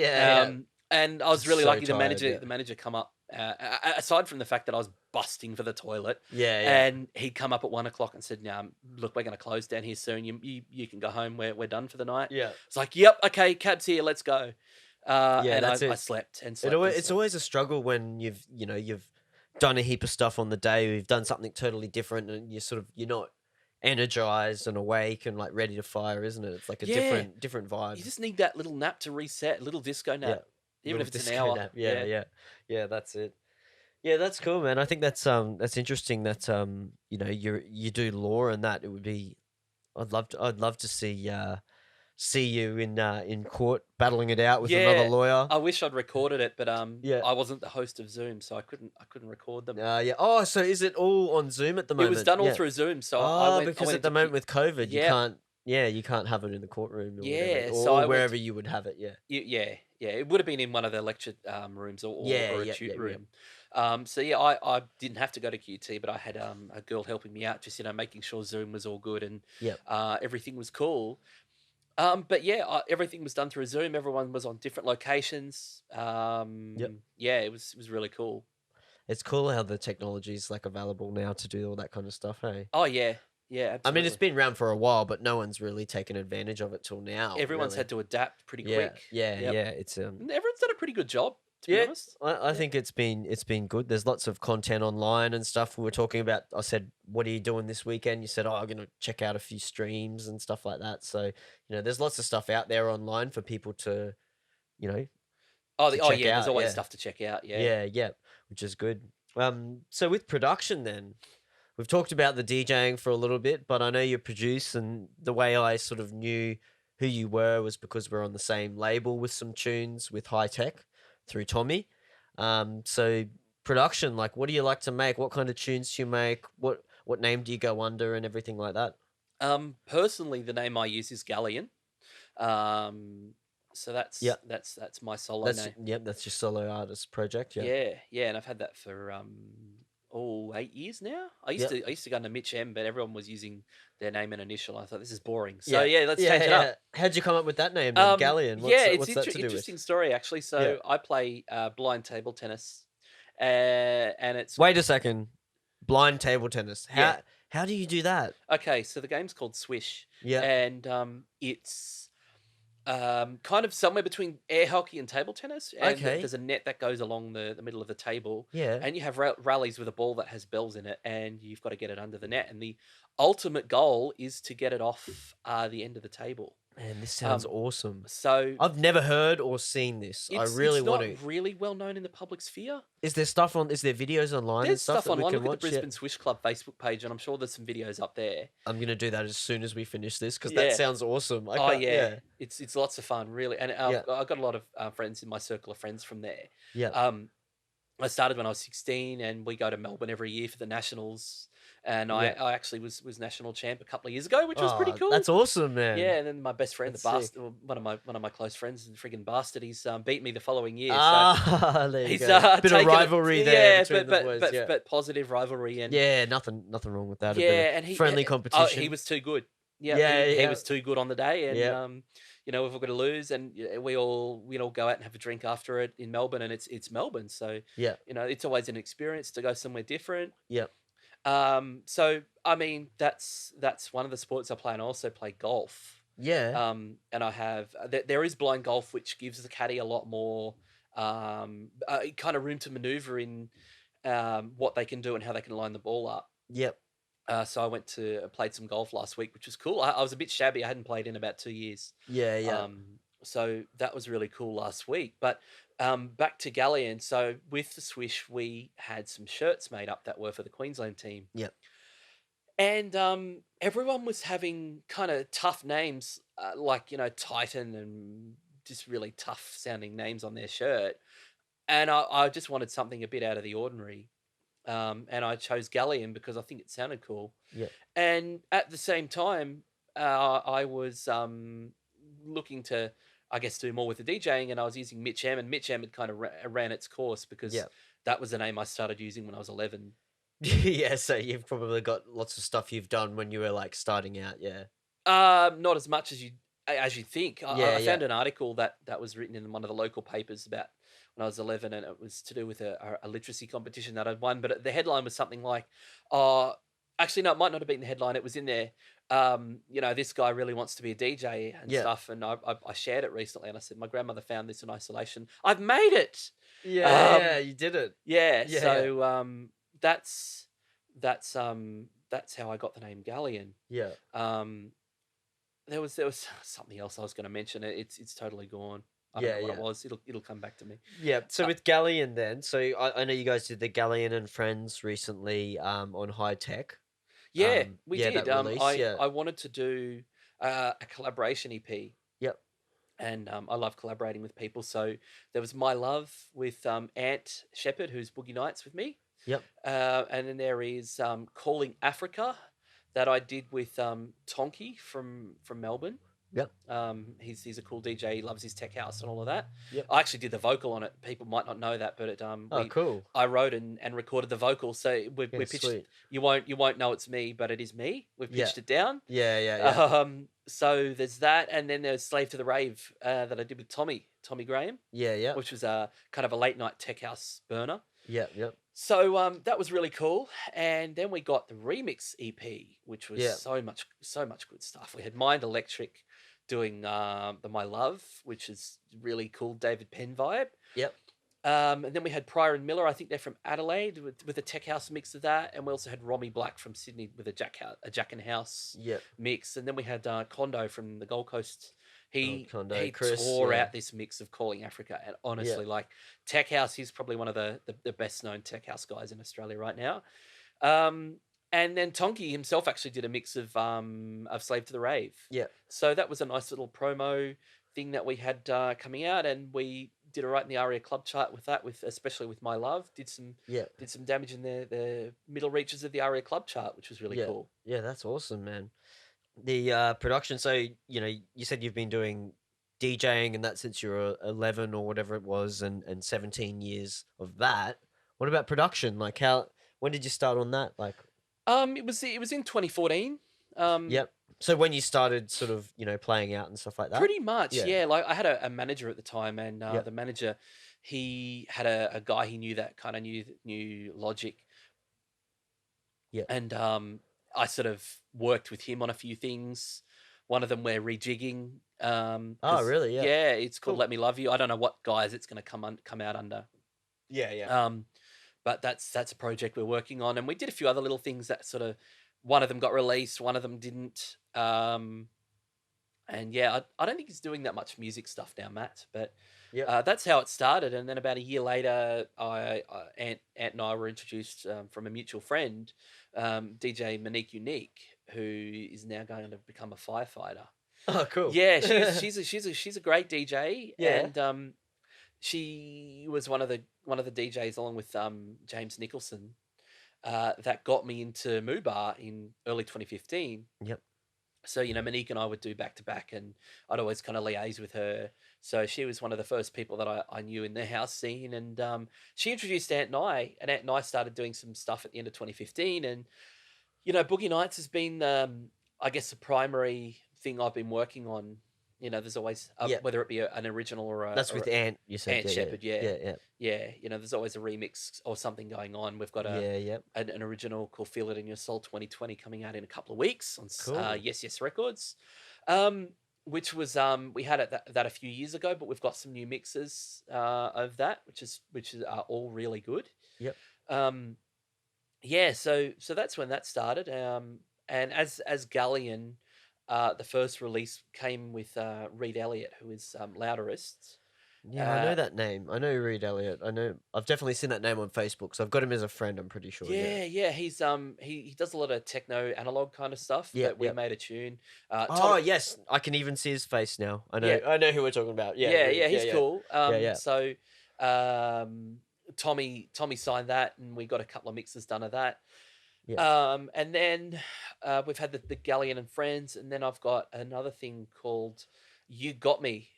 Yeah. And I was really So lucky. The tired. manager, Yeah. the manager come up. Aside from the fact that I was busting for the toilet, Yeah. Yeah. and he'd come up at 1 o'clock and said, "Now, look, we're going to close down here soon. You can go home. We're done for the night." Yeah. It's like, "Yep, okay, cab's here. Let's go." Yeah. And That's I it. slept and It slept always, and it's slept. always a struggle when you've done a heap of stuff on the day. You've done something totally different, and you're not energized and awake and like ready to fire, isn't it? It's like a Yeah, different you vibe. just need that little nap to reset, a little disco Yeah, nap, even little if it's an disco hour. nap. Yeah, Yeah. yeah, yeah. That's it. Yeah, that's cool, man. I think that's interesting. That you do law and that it would be. I'd love to see you in court battling it out with another Yeah, lawyer. I wish I'd recorded it, but Yeah. I wasn't the host of Zoom, so I couldn't record them. Yeah. Oh, so is it all on Zoom at the It was moment? done all Yeah. through Zoom, so I Oh, went I because went at the into moment with COVID, you yeah, can't. Yeah, you can't have it in the courtroom or whatever, yeah, or, so or I went wherever you would have it. Yeah. yeah, it would have been in one of the lecture rooms Yeah. or a Yeah. tute Yeah. Yeah. room. So yeah, I didn't have to go to QT, but I had a girl helping me out, just making sure Zoom was all good and Yeah. everything was cool. But yeah, everything was done through Zoom. Everyone was on different locations. Yep. Yeah, it was really cool. It's cool how the technology is like available now to do all that kind of stuff. Hey. Oh yeah, yeah, I mean, it's absolutely. been around for a while, but no one's really taken advantage of it till now. Everyone's Really. had to adapt pretty Yeah. quick. Yeah. Yep. Yeah. It's And everyone's done a pretty good job, to be Yeah, honest. I Yeah. think it's been good. There's lots of content online and stuff. We were talking about. I said, "What are you doing this weekend?" You said, "Oh, I'm gonna check out a few streams and stuff like that." So there's lots of stuff out there online for people you know, to Oh check yeah, there's out. always Yeah, stuff to check out. Yeah. yeah, yeah, which is good. So with production, then we've talked about the DJing for a little bit, but I know you produce, and the way I sort of knew who you were was because we're on the same label with some tunes with High Tech through Tommy. So production, like, what do you like to make? What kind of tunes do you make? What name do you go under, and everything like that? Personally, the name I use is Galleon. Um, so that's Yeah, that's that's my solo name. that's your solo artist project. Yeah, Yeah, yeah, and I've had that for 8 years now. I used yeah, to I used to go under Mitch M, but everyone was using their name and initial. I thought this is boring. So yeah, yeah, let's yeah, change it up. yeah. How'd you come up with that name then, Galleon? Yeah, it's What's that to do with? interesting story actually. Yeah. So I play blind table tennis, and it's Wait a second. Blind table tennis. yeah. How do you do that? Okay, so the game's called Swish, Yeah. and it's kind of somewhere between air hockey and table tennis. And Okay. there's a net that goes along the middle of the table, Yeah. and you have rallies with a ball that has bells in it, and you've got to get it under the net. And the ultimate goal is to get it off the end of the table. Man, this sounds Um, awesome. so I've never heard or seen this. I really it's want not to. really well known in the public sphere. Is there stuff on? Is there videos online and There's stuff stuff that we online. can Look at the watch? Yeah. Brisbane Swish Club Facebook page, and I'm sure there's some videos up there. I'm gonna do that as soon as we finish this because that Yeah. sounds awesome. I Oh can't. yeah, Yeah. it's lots of fun, really, and Yeah. I've got a lot of friends in my circle of friends from there. Yeah. Um, I started when I was 16, and we go to Melbourne every year for the nationals. And I, Yeah. I actually was national champ a couple of years ago, which was pretty Oh, cool. that's awesome, man. Yeah, and then my best friend, the That's sick. bastard, one of my close friends, the friggin' bastard, he's beat me the following year. So Ah, there you he's go. Bit of taken it, rivalry there yeah, between but the but boys. but Yeah. but positive rivalry, and Yeah, nothing wrong with that. A bit of yeah, and friendly he competition. was too good. Yeah, Yeah, he yeah, was too good on the day, and yeah, if we're going to lose, and we all go out and have a drink after it in Melbourne, and it's Melbourne, so yeah, it's always an experience to go somewhere different. yeah. So I mean, that's one of the sports I play, and I also play golf. Yeah. And I have there is blind golf, which gives the caddy a lot more kind of room to maneuver in what they can do and how they can line the ball up. Yep. So played some golf last week, which was cool. I was a bit shabby. I hadn't played in about 2 years. Yeah, yeah. So that was really cool last week. But back to Galleon. So with the Swish, we had some shirts made up that were for the Queensland team. Yep. And everyone was having kind of tough names, like, Titan, and just really tough sounding names on their shirt. And I just wanted something a bit out of the ordinary. And I chose Galleon because I think it sounded cool. Yep. And at the same time, I was looking to, I guess, do more with the DJing, and I was using Mitch M, and Mitch M had kind of ran its course because Yep. that was the name I started using when I was 11. Yeah, so you've probably got lots of stuff you've done when you were like starting out, yeah. Not as much as you think. Yeah, I yeah. found an article that was written in one of the local papers about when I was 11, and it was to do with a literacy competition that I'd won. But the headline was something like, "Oh, actually, no, it might not have been the headline. It was in there. This guy really wants to be a DJ and Yeah. stuff." And I shared it recently, and I said, "My grandmother found this in isolation. I've made it." Yeah, yeah, you did it. Yeah. Yeah, yeah. So that's that's how I got the name Galleon. Yeah. There was something else I was going to mention. It's totally gone. I don't Yeah, know what yeah. it was. It'll come back to me. Yeah. So Uh, with Galleon then, so I know you guys did the Galleon and Friends recently on High Tech. yeah, we Yeah, did. that release. Yeah. I wanted to do a collaboration EP, Yep. and I love collaborating with people. So there was My Love with Ant Shepherd, who's Boogie Nights with me, Yep. and then there is Calling Africa that I did with Tonky from Melbourne. Yep. He's a cool DJ. He loves his tech house and all of that. Yep. I actually did the vocal on it. People might not know that, but Oh, cool. I wrote and recorded the vocal. So we Yeah, pitched. sweet. You won't know it's me, but it is me. We've Yeah. pitched it down. Yeah, yeah, yeah. So there's that, and then there's Slave to the Rave that I did with Tommy Graham, Yeah, yeah. which was a kind of a late night tech house burner. Yep, yep. So that was really cool, and then we got the remix EP, which was Yeah. so much good stuff. We had Mind Electric doing the My Love, which is really cool David Penn vibe. Yep. And then we had Pryor and Miller. I think they're from Adelaide with a tech house mix of that, and we also had Romy Black from Sydney with a Jack and House Yep. mix, and then we had Kondo from the Gold Coast. Kondo, He Chris, tore yeah. out this mix of Calling Africa, and honestly, like tech house, he's probably one of the best known tech house guys in Australia right now. And then Tonky himself actually did a mix of Slave to the Rave. Yeah. So that was a nice little promo thing that we had coming out, and we did all right in the ARIA club chart with that, especially with My Love. Did some damage in the middle reaches of the ARIA club chart, which was really cool. Yeah, that's awesome, man. The production, so you said you've been doing DJing and that since you were 11 or whatever it was, and 17 years of that. What about production? Like when did you start on that? Like it was in 2014. Yep. So when you started sort of, playing out and stuff like that? Pretty much, Yeah. yeah. Like I had a manager at the time, and Yep. the manager, he had a guy he knew that kind of knew Logic. Yeah. And I sort of worked with him on a few things. One of them we're rejigging. Oh, really? Yeah. Yeah, it's called Cool. Let Me Love You. I don't know what guise it's going to come out under. Yeah, yeah. But that's a project we're working on, and we did a few other little things that sort of, one of them got released, one of them didn't. And yeah, I don't think he's doing that much music stuff now, Matt. But Yeah. that's how it started. And then about a year later, Ant and I were introduced from a mutual friend, DJ Monique Unique, who is now going to become a firefighter. Oh, cool. Yeah, she's a great DJ. Yeah. And she was one of the DJs along with James Nicholson that got me into Moo Bar in early 2015. Yep. So, Monique and I would do back to back, and I'd always kind of liaise with her. So she was one of the first people that I knew in the house scene, and she introduced Ant and and Ant and I started doing some stuff at the end of 2015. And Boogie Nights has been, I guess, the primary thing I've been working on. There's always Yep. whether it be an original or That's with Ant, you said. Ant Yeah, Shepherd, yeah, yeah, yeah, yeah. There's always a remix or something going on. We've got yeah, yeah. an original called "Feel It in Your Soul" 2020 coming out in a couple of weeks on Cool. Yes Yes Records, which was we had that a few years ago, but we've got some new mixes of that, which is all really good. Yep. Um, yeah, so that's when that started. And as Galleon, the first release came with Reed Elliott, who is Louderist. Yeah, I Uh, know that name. I know Reed Elliott. I know. I've definitely seen that name on Facebook, so I've got him as a friend. I'm pretty sure. Yeah. yeah, he's he does a lot of techno analog kind of stuff, Yeah. but we Yeah. made a tune. Oh Tommy, yes, I can even see his face now. I know. yeah, I know who we're talking about. Yeah, yeah, Reed. yeah, Yeah, he's yeah, cool. yeah, yeah. So Tommy signed that, and we got a couple of mixes done of that. Yeah. And then we've had the Galleon and Friends, and then I've got another thing called You Got Me,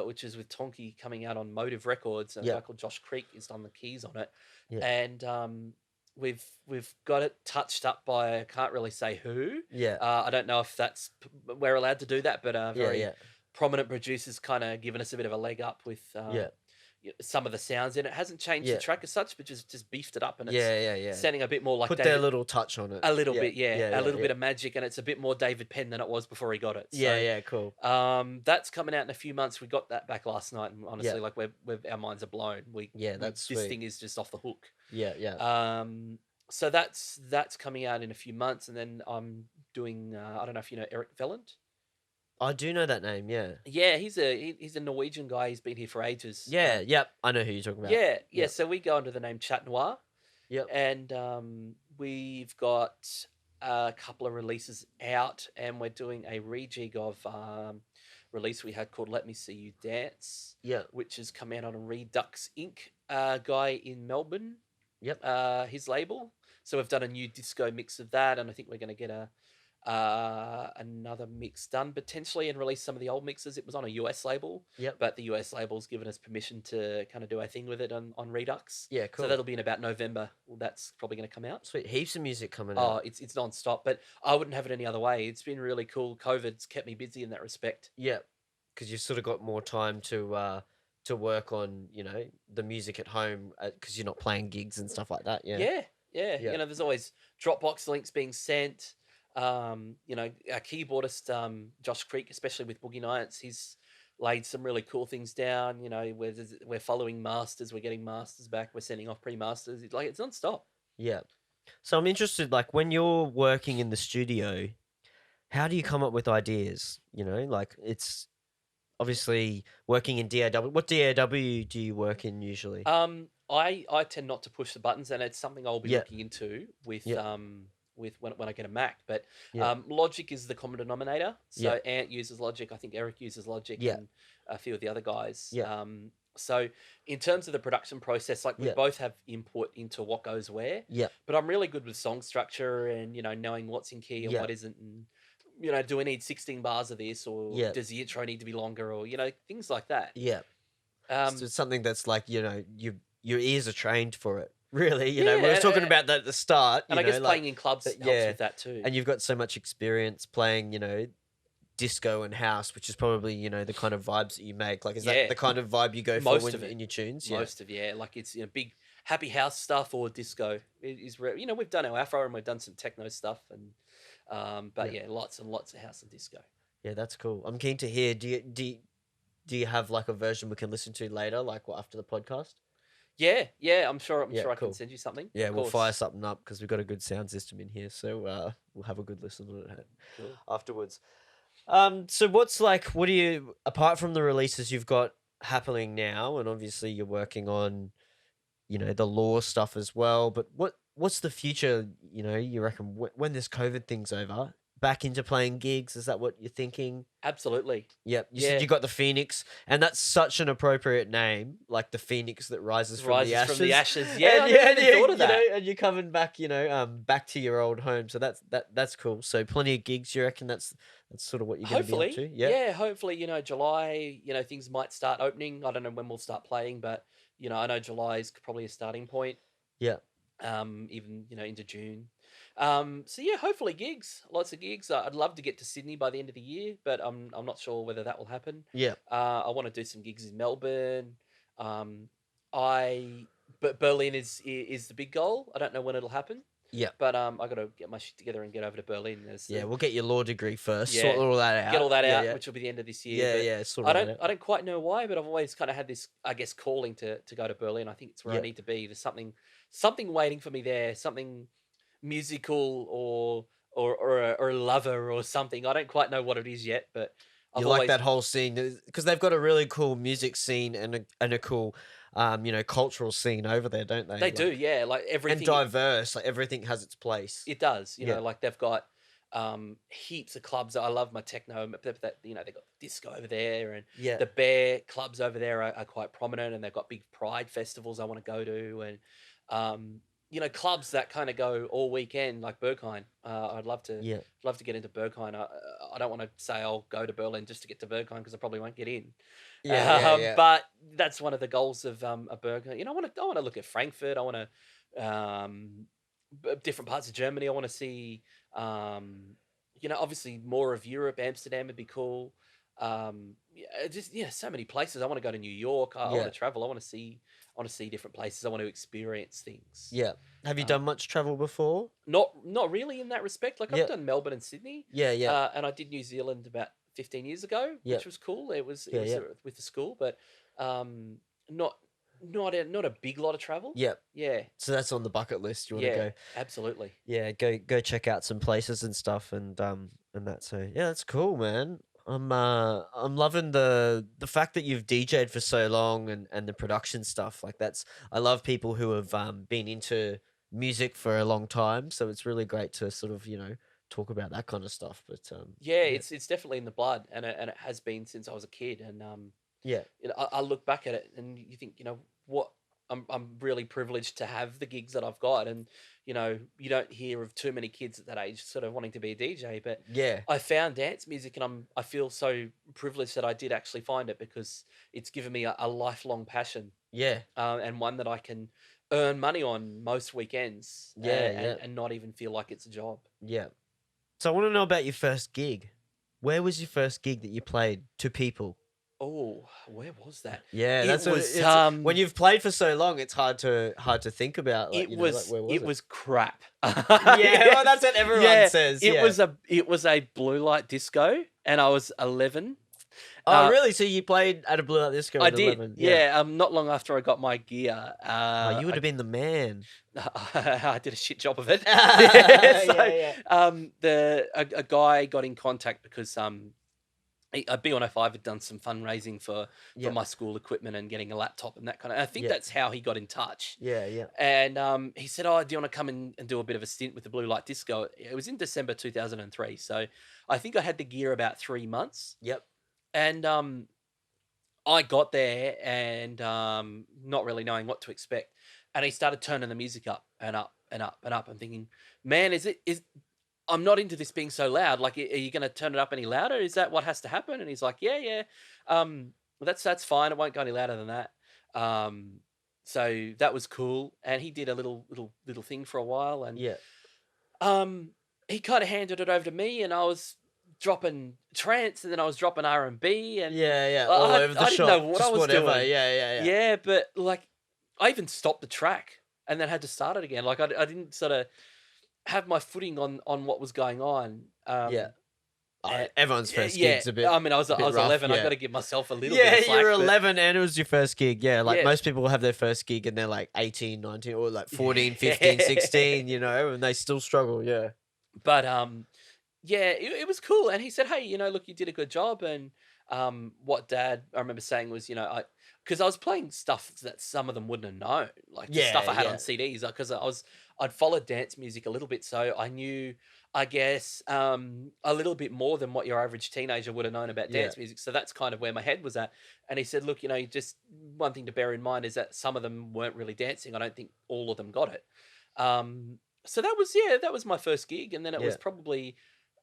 which is with Tonky coming out on Motive Records, and a Yeah. guy called Josh Creek is on the keys on it. Yeah. And we've got it touched up by, I can't really say who. Yeah. I don't know if we're allowed to do that, but Yeah. very Yeah. prominent producers kind of given us a bit of a leg up with Yeah. some of the sounds in it. Hasn't changed the Yeah. track as such, but just beefed it up, and it's Yeah. Yeah. Yeah. sounding a bit more like Put their David. little touch on it. A little Yeah. bit, yeah, Yeah. a Yeah. little Yeah. bit of magic, and it's a bit more David Penn than it was before he got it. Yeah. So, Yeah. Cool. that's coming out in a few months. We got that back last night, and honestly, Yeah. like we're our minds are blown. Yeah. That's This sweet. thing is just off the hook. Yeah. Yeah. So that's coming out in a few months, and then I'm doing. I don't know if you know Eric Velland. I do know that name. Yeah. Yeah, he's a Norwegian guy. He's been here for ages. Yeah. Yep. I know who you're talking about. Yeah. Yep. So we go under the name Chat Noir. Yep. And we've got a couple of releases out, and we're doing a rejig of release we had called "Let Me See You Dance," Yeah. which has come out on a Redux Inc. Guy in Melbourne. Yep. His label. So we've done a new disco mix of that, and I think we're going to get another mix done potentially and release some of the old mixes. It was on a US label, Yep. but the US label's given us permission to kind of do our thing with it on Redux. Yeah. So Cool. that'll be in about November. Well, that's probably going to come out. Sweet. Heaps of music coming Oh, out. it's non-stop, but I wouldn't have it any other way. It's been really cool. COVID's kept me busy in that respect. Yeah. Because you've sort of got more time to work on, the music at home because you're not playing gigs and stuff like that. Yeah. Yeah. Yeah. There's always Dropbox links being sent. Our keyboardist, Josh Creek, especially with Boogie Nights, he's laid some really cool things down. We're following masters, we're getting masters back, we're sending off pre-masters. It's non-stop. Yeah. So I'm interested, like when you're working in the studio, how do you come up with ideas? Like it's obviously working in DAW. What DAW do you work in usually? I tend not to push the buttons, and it's something I'll be Yeah. looking into with Yeah. with when I get a Mac. But Yeah. Logic is the common denominator. So Yeah. Ant uses Logic. I think Eric uses Logic, Yeah. and a few of the other guys. Yeah. So in terms of the production process, like we Yeah. both have input into what goes where. Yeah. But I'm really good with song structure and knowing what's in key and Yeah. what isn't, and do we need 16 bars of this, or Yeah. does the intro need to be longer, or things like that. Yeah. Um, So it's something that's like, your ears are trained for it. Really, Yeah, we were talking and- about that at the start. and I guess like, playing in clubs but helps yeah, with that too. and you've got so much experience playing, disco and house, which is probably, the kind of vibes that you make. Like, is Yeah. that the kind of vibe you go for Most when, of it. in your tunes? Yeah. Most of like it's big happy house stuff or disco. It is we've done our Afro and we've done some techno stuff, and but Yeah. lots and lots of house and disco. Yeah, that's cool. I'm keen to hear. Do you have like a version we can listen to later, like after the podcast? Yeah, I'm sure Yeah, I cool. can send you something. Yeah, Of we'll course. fire something up because we've got a good sound system in here, so we'll have a good listen to it Cool. afterwards. So what do you, apart from the releases you've got happening now, and obviously you're working on, the law stuff as well, but what's the future, you reckon when this COVID thing's over, back into playing gigs? Is that what you're thinking? Absolutely. Yep. You said Yeah. you got the Phoenix, and that's such an appropriate name, like the Phoenix that rises from the Rises from the ashes. ashes. Yeah, I never And even thought of you know, that. and you're coming back, back to your old home. So that's cool. So plenty of gigs. You reckon that's sort of what you're going to be up Hopefully, to? Yeah. yeah, hopefully, July, things might start opening. I don't know when we'll start playing, but I know July is probably a starting point. Yeah. Even into June. So yeah, hopefully gigs, lots of gigs. I'd love to get to Sydney by the end of the year, but I'm not sure whether that will happen. Yeah. I want to do some gigs in Melbourne. Um, I but Berlin is the big goal. I don't know when it'll happen, Yeah. but I got to get my shit together and get over to Berlin. There's Yeah. the We'll get your law degree first. Sort yeah, all that get out. all that Yeah. out, Yeah. which will be the end of this year. Yeah. But Yeah. Sort I all don't that I out. don't quite know why, but I've always kind of had this, I guess, calling to go to Berlin. I think it's where I Yeah. need to be. There's something waiting for me there. Something musical or a lover or something. I don't quite know what it is yet, but I've You like always that whole scene because they've got a really cool music scene and a cool, cultural scene over there, don't they? they do, Like yeah, like and everything diverse. Like everything has its place. it does, Yeah. like they've got heaps of clubs. I love my techno, that they've got disco over there, and Yeah. the bear clubs over there are quite prominent, and they've got big pride festivals I want to go to, and clubs that kind of go all weekend, like Berghain. I'd Yeah. love to get into Berghain. I don't want to say I'll go to Berlin just to get to Berghain because I probably won't get in. Yeah. Yeah. Yeah. But that's one of the goals of a Berghain. I want to look at Frankfurt. I want to different parts of Germany. I want to see obviously more of Europe. Amsterdam would be cool. Yeah, just so many places. I want to go to New York. I want Yeah. to travel. I want to see different places. I want to experience things. Yeah. Have you Um, done much travel before? not really in that respect. Like I've Yeah. done Melbourne and Sydney, Yeah. Yeah. and I did New Zealand about 15 years ago, Yeah. which was cool. It Yeah. was Yeah. with the school, but not not a big lot of travel. Yeah. Yeah, So that's on the bucket list. You want to yeah, go? absolutely. Yeah. Go check out some places and stuff and that. So yeah, that's cool, man. I'm loving the fact that you've DJ'd for so long and the production stuff. Like that's I love people who have been into music for a long time. So it's really great to sort of, talk about that kind of stuff. But Yeah, yeah. it's definitely in the blood, and it has been since I was a kid. And Yeah. I look back at it, and you think, what I'm really privileged to have the gigs that I've got, and you don't hear of too many kids at that age sort of wanting to be a DJ, but Yeah. I found dance music, and I feel so privileged that I did actually find it because it's given me a lifelong passion, Yeah. and one that I can earn money on most weekends, Yeah. Yeah. and not even feel like it's a job. Yeah. So I want to know about your first gig. Where was your first gig that you played to people? Oh, where was that? Yeah, It that's what was it's when you've played for so long, it's hard to think about like, it like was where was it it? was crap. Yeah, well, that's what everyone Yeah, says. it Yeah. was a blue light disco, and I was 11. Oh, Uh, really? So you played at a Blue Light Disco I at did, 11? yeah. Not long after I got my gear, Oh, you would have been the man. I did a shit job of it. Yeah, So, yeah. a guy got in contact because B105 had done some fundraising for Yep. my school equipment and getting a laptop and that kind of. I think Yeah. that's how he got in touch. Yeah, yeah. And he said, "Oh, do you want to come in and do a bit of a stint with the Blue Light Disco?" It was in December 2003, so I think I had the gear about 3 months. Yep. And I got there and not really knowing what to expect, and he started turning the music up and up and up and up. I'm thinking, man, is I'm not into this being so loud. Like, are you going to turn it up any louder? Is that what has to happen? And he's like, yeah, yeah. Well, that's fine. It won't go any louder than that. So that was cool. And he did a little thing for a while, and Yeah. he kind of handed it over to me, and I was dropping trance, and then I was dropping R&B, and Yeah, yeah. I- All I- over the I didn't shop. know what I Just was whatever. doing. Yeah, yeah, yeah. yeah, but like I even stopped the track and then had to start it again. Like I didn't sort of have my footing on what was going on. Yeah. Uh, Everyone's first yeah, gig's a bit. I mean, I was bit rough, 11. I yeah. got to give myself a little Yeah, bit of slack. you're but 11 and it was your first gig. Yeah, like Yeah. most people have their first gig and they're like 18, 19, or like 14, 15, 16, and they still struggle. Yeah. But yeah, it was cool. And he said, "Hey, look, you did a good job." And what Dad, I remember saying was, because I was playing stuff that some of them wouldn't have known, like just stuff Yeah, I had on yeah, CDs. Because I'd followed dance music a little bit, so I knew, I guess, a little bit more than what your average teenager would have known about yeah, dance music. So that's kind of where my head was at. And he said, "Look, just one thing to bear in mind is that some of them weren't really dancing. I don't think all of them got it." So that was my first gig, and then it was yeah. probably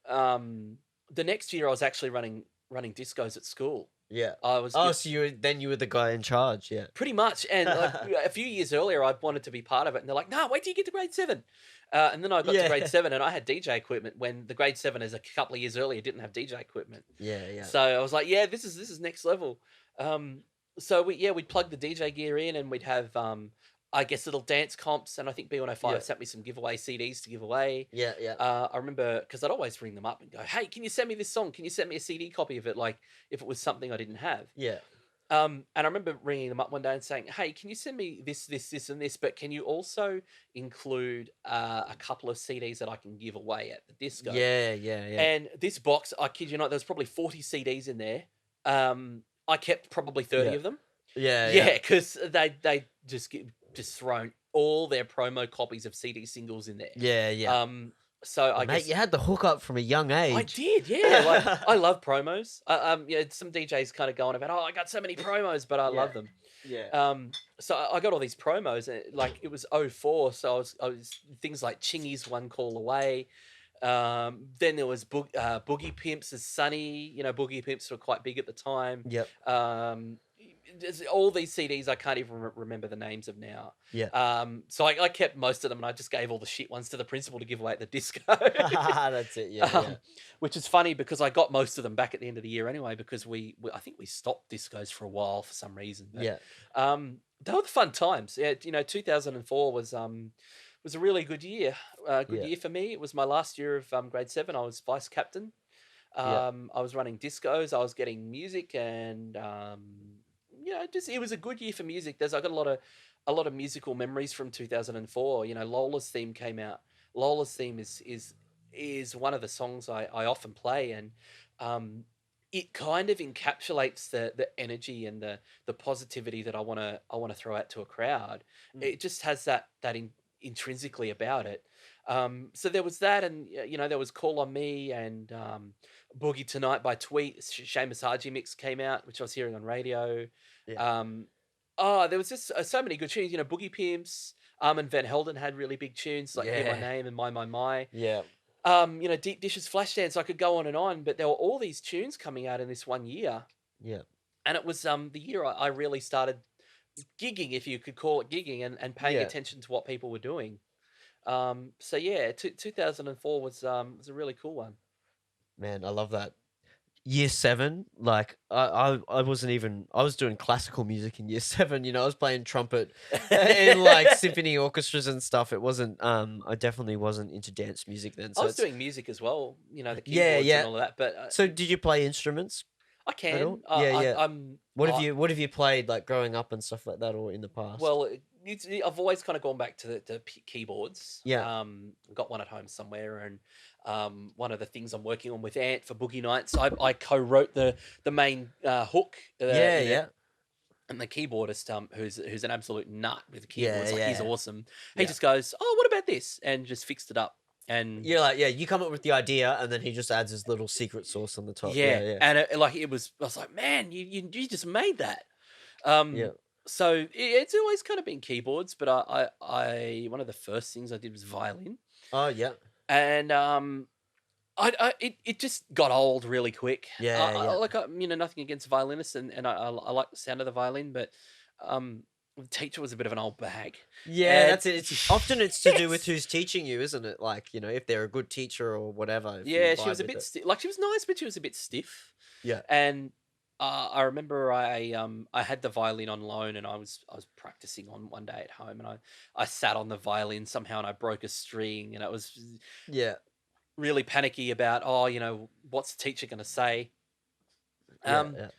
um, the next year I was actually running discos at school. Yeah. I was Oh, so you were the guy in charge, yeah. pretty much, and like a few years earlier, I wanted to be part of it, and they're like, "No, wait till you get to grade 7." And then I got to grade Yeah. 7, and I had DJ equipment when the grade 7 is a couple of years earlier didn't have DJ equipment. Yeah, yeah. So I was like, "Yeah, this is next level." So we'd plug the DJ gear in, and we'd have I guess little dance comps, and I think Yeah. B105 sent me some giveaway CDs to give away. Yeah, yeah. I remember because I'd always ring them up and go, "Hey, can you send me this song? Can you send me a CD copy of it?" Like if it was something I didn't have. Yeah. And I remember ringing them up one day and saying, "Hey, can you send me this, and this? But can you also include a couple of CDs that I can give away at the disco?" Yeah, yeah, yeah. And this box, I kid you not, there's probably 40 CDs in there. I kept probably 30 Yeah. of them. Yeah, Yeah, yeah. because they just thrown all their promo copies of CD singles in there. Yeah, yeah. So I Well, mate, guess you had the hookup from a young I age. did, yeah. Like I love promos. Yeah, some DJs kind of going about, "Oh, I got so many promos," but I Yeah. love them. Yeah. So I got all these promos, and like it was '04, so I was things like Chingy's One Call Away. Then there was Boogie Pimps as Sunny. Boogie Pimps were quite big at the time. Yep. There's all these CDs I can't even remember the names of now. Yeah. So I kept most of them, and I just gave all the shit ones to the principal to give away at the disco. That's it. Yeah, yeah. Which is funny because I got most of them back at the end of the year anyway, because I think we stopped discos for a while for some reason. But, Yeah. they were the fun times. Yeah, 2004 was a really good year. Good Yeah. year for me. It was my last year of grade 7. I was vice captain. Yeah. I was running discos. I was getting music, and just it was a good year for music. I got a lot of musical memories from 2004. Lola's theme came out. Lola's theme is one of the songs I often play, and it kind of encapsulates the energy and the positivity that I want to throw out to a crowd. Mm. It just has that intrinsically about it. So there was that, and there was Call on Me, and Boogie Tonight by Tweet. Seamus Haji mix came out, which I was hearing on radio. Yeah. There was just so many good tunes. Boogie Pimps, and Van Helden had really big tunes like Hear My Yeah. Name and My. Yeah. Deep Dishes, Flashdance. I could go on, but there were all these tunes coming out in this one year, Yeah. and it was the year I really started gigging, if you could call it gigging, and paying Yeah. attention to what people were doing. So yeah, 2004 was a really cool one. Man, I love that. Year 7, like I wasn't even, I was doing classical music in year 7. I was playing trumpet in like symphony orchestras and stuff. It wasn't I definitely wasn't into dance music then. I So was doing music as well, the keyboards yeah. and all of that. But So did you play instruments I at all? can. Yeah, yeah. I'm. What have you played like growing up and stuff like that, or in the past? Well, I've always kind of gone back to the keyboards. Yeah. Got one at home somewhere, and one of the things I'm working on with Ant for Boogie Nights, I co-wrote the main hook. Yeah, in it. yeah. And the keyboardist, who's an absolute nut with the Yeah, keyboards, like he's yeah. awesome. He Yeah. just goes, "Oh, what about this?" and just fixed it up. And You're like, yeah, you come up with the idea and then he just adds his little secret sauce on the top. Yeah, yeah. and I was like, "Man, you just made that." Yeah. So it's always kind of been keyboards, but I one of the first things I did was violin, Oh, yeah. and it just got old really quick. Yeah, yeah. Like nothing against violinists, and I like the sound of the violin, but the teacher was a bit of an old bag. Yeah, And- that's it. Often it's to do with Yes. who's teaching you, isn't it? Like, if they're a good teacher or whatever. if you Yeah, she was vibe a with bit it. like she was nice, but she was a bit stiff. Yeah. And I remember I had the violin on loan, and I was practicing on one day at home, and I sat on the violin somehow, and I broke a string, and I was Yeah. really panicky about what's the teacher going to say. Yeah. Yeah.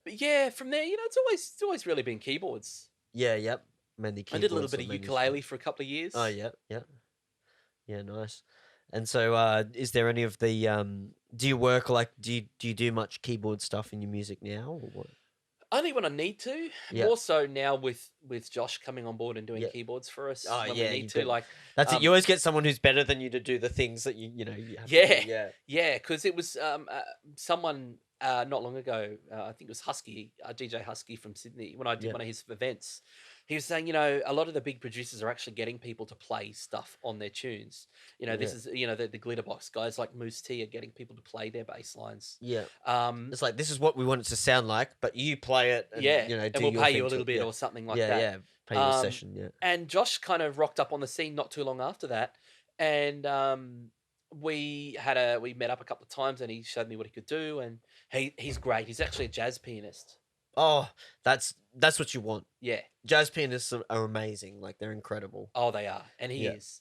But yeah, from there, it's always really been keyboards. Yeah. Yep. Mainly I did a little keyboards bit or of mainly ukulele for a couple of years. Oh, yeah. Yeah. Yeah. Nice. And so, is there any of the do you work like do you do much keyboard stuff in your music now or what? Only when I need to. Yeah. More so now with Josh coming on board and doing Yeah. keyboards for us Oh when we yeah, need you to. do. Like, That's it. You um, always get someone who's better than you to do the things that you have to do. yeah, Yeah. yeah, because it was someone not long ago. I think it was Husky, DJ Husky from Sydney. When I did Yeah. one of his events, he was saying, you know, a lot of the big producers are actually getting people to play stuff on their tunes. You know, Yeah. this is the Glitterbox guys like Moose T are getting people to play their bass lines. Yeah. Um, It's like this is what we want it to sound like, but you play it and yeah, and do we'll your pay you thing a to little it. bit Yeah. or something like Yeah, that. yeah. Pay you a Um, session, yeah. and Josh kind of rocked up on the scene not too long after that, and we met up a couple of times, and he showed me what he could do, and he's great. He's actually a jazz pianist. Oh, that's what you want. Yeah. Jazz pianists are amazing. Like they're incredible. Oh, they are, and he Yeah. is.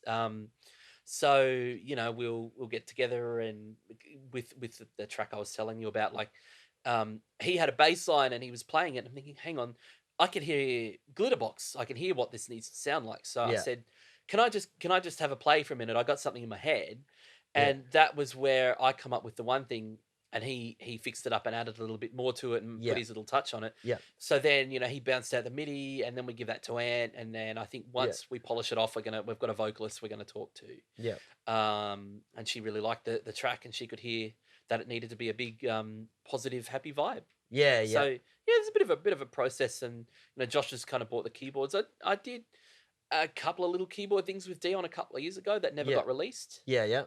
So we'll get together and with the track I was telling you about, like, he had a bass line and he was playing it. And I'm thinking, hang on, I can hear Glitterbox. I can hear what this needs to sound like. So I Yeah. said, can I just have a play for a minute? I got something in my head, Yeah. and that was where I come up with the one thing. And he fixed it up and added a little bit more to it and Yeah. put his little touch on it. Yeah. So then, he bounced out the MIDI, and then we give that to Ant, and then I think Yeah. once we polish it off, we've got a vocalist we're gonna talk to. Yeah. And she really liked the track, and she could hear that it needed to be a big positive, happy vibe. Yeah. Yeah. So yeah, there's a bit of a process, and Josh has kind of bought the keyboards. I did a couple of little keyboard things with Dion a couple of years ago that never Yeah. got released. Yeah. Yeah.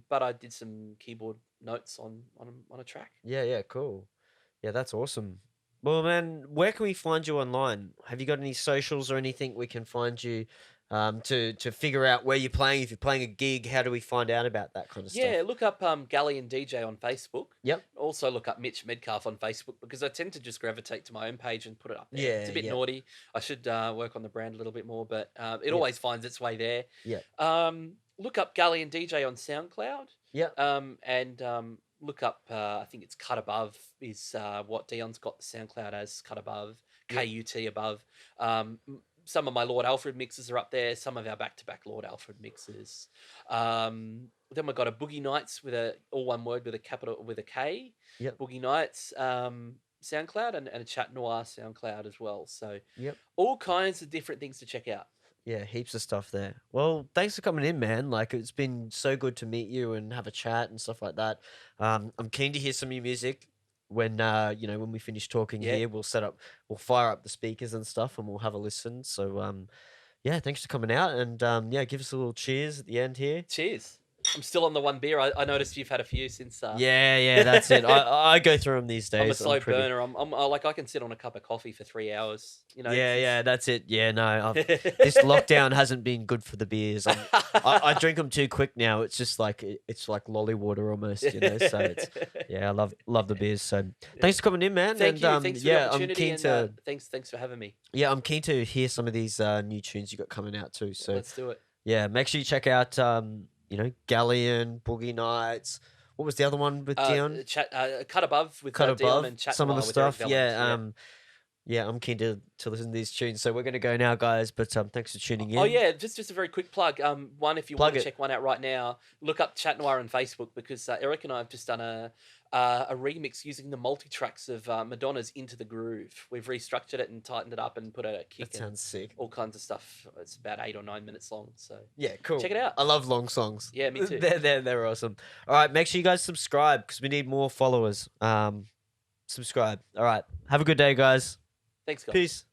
But I did some keyboard notes on a track. Yeah. Yeah. Cool. Yeah, that's awesome. Well, man, where can we find you online? Have you got any socials or anything we can find you to figure out where you're playing? If you're playing a gig, how do we find out about that kind of Yeah, stuff? look up Galleon DJ on Facebook. Yep. Also look up Mitch Medcalf on Facebook, because I tend to just gravitate to my own page and put it up there. Yeah. It's a bit Yeah. naughty. I should work on the brand a little bit more, but it Yeah. always finds its way there. Yeah. Look up Galleon DJ on SoundCloud. Yeah. And look up, I think it's Cut Above is what Dion's got the SoundCloud as, Cut Above, Yeah. KUT Above. Some of my Lord Alfred mixes are up there. Some of our back-to-back Lord Alfred mixes. Then we've got a Boogie Nights with all one word with a K. Yep. Boogie Nights SoundCloud, and a Chat Noir SoundCloud as well. So Yep. all kinds of different things to check out. Yeah, heaps of stuff there. Well, thanks for coming in, man. Like it's been so good to meet you and have a chat and stuff like that. I'm keen to hear some of your music when when we finish talking Yeah. here. We'll fire up the speakers and stuff, and we'll have a listen. So yeah, thanks for coming out, and yeah, give us a little cheers at the end here. Cheers. I'm still on the one beer. I noticed you've had a few since. Yeah, that's it. I go through them these days. I'm a slow pretty- burner. I can sit on a cup of coffee for 3 hours. Yeah, that's it. Yeah, no, this lockdown hasn't been good for the beers. I drink them too quick now. It's just like it's like lolly water almost, So it's yeah, I love the beers. So thanks for coming in, man. Thank you. Thanks for the yeah, I'm opportunity. keen to Thanks for having me. yeah, I'm keen to hear some of these new tunes you got coming out too. So Let's do it. yeah, make sure you check out Galleon, Boogie Nights. What was the other one with Dion? Cut Above with Cut Dion, Above, and Chat some of the Noir with Eric stuff. Vellens, Yeah, I'm keen to listen to these tunes. So we're gonna go now, guys. But thanks for tuning in. Oh yeah, just a very quick plug. One, if you Plug want to it. check one out right now, look up Chat Noir on Facebook, because Eric and I have just done a remix using the multi tracks of Madonna's Into the Groove. We've restructured it and tightened it up and put a kick That and sounds sick. all kinds of stuff. It's about 8 or 9 minutes long. So Yeah, cool. check it out. I love long songs. Yeah, me too. They're awesome. All right, make sure you guys subscribe because we need more followers. Subscribe. All right, have a good day, guys. Thanks, guys. Peace.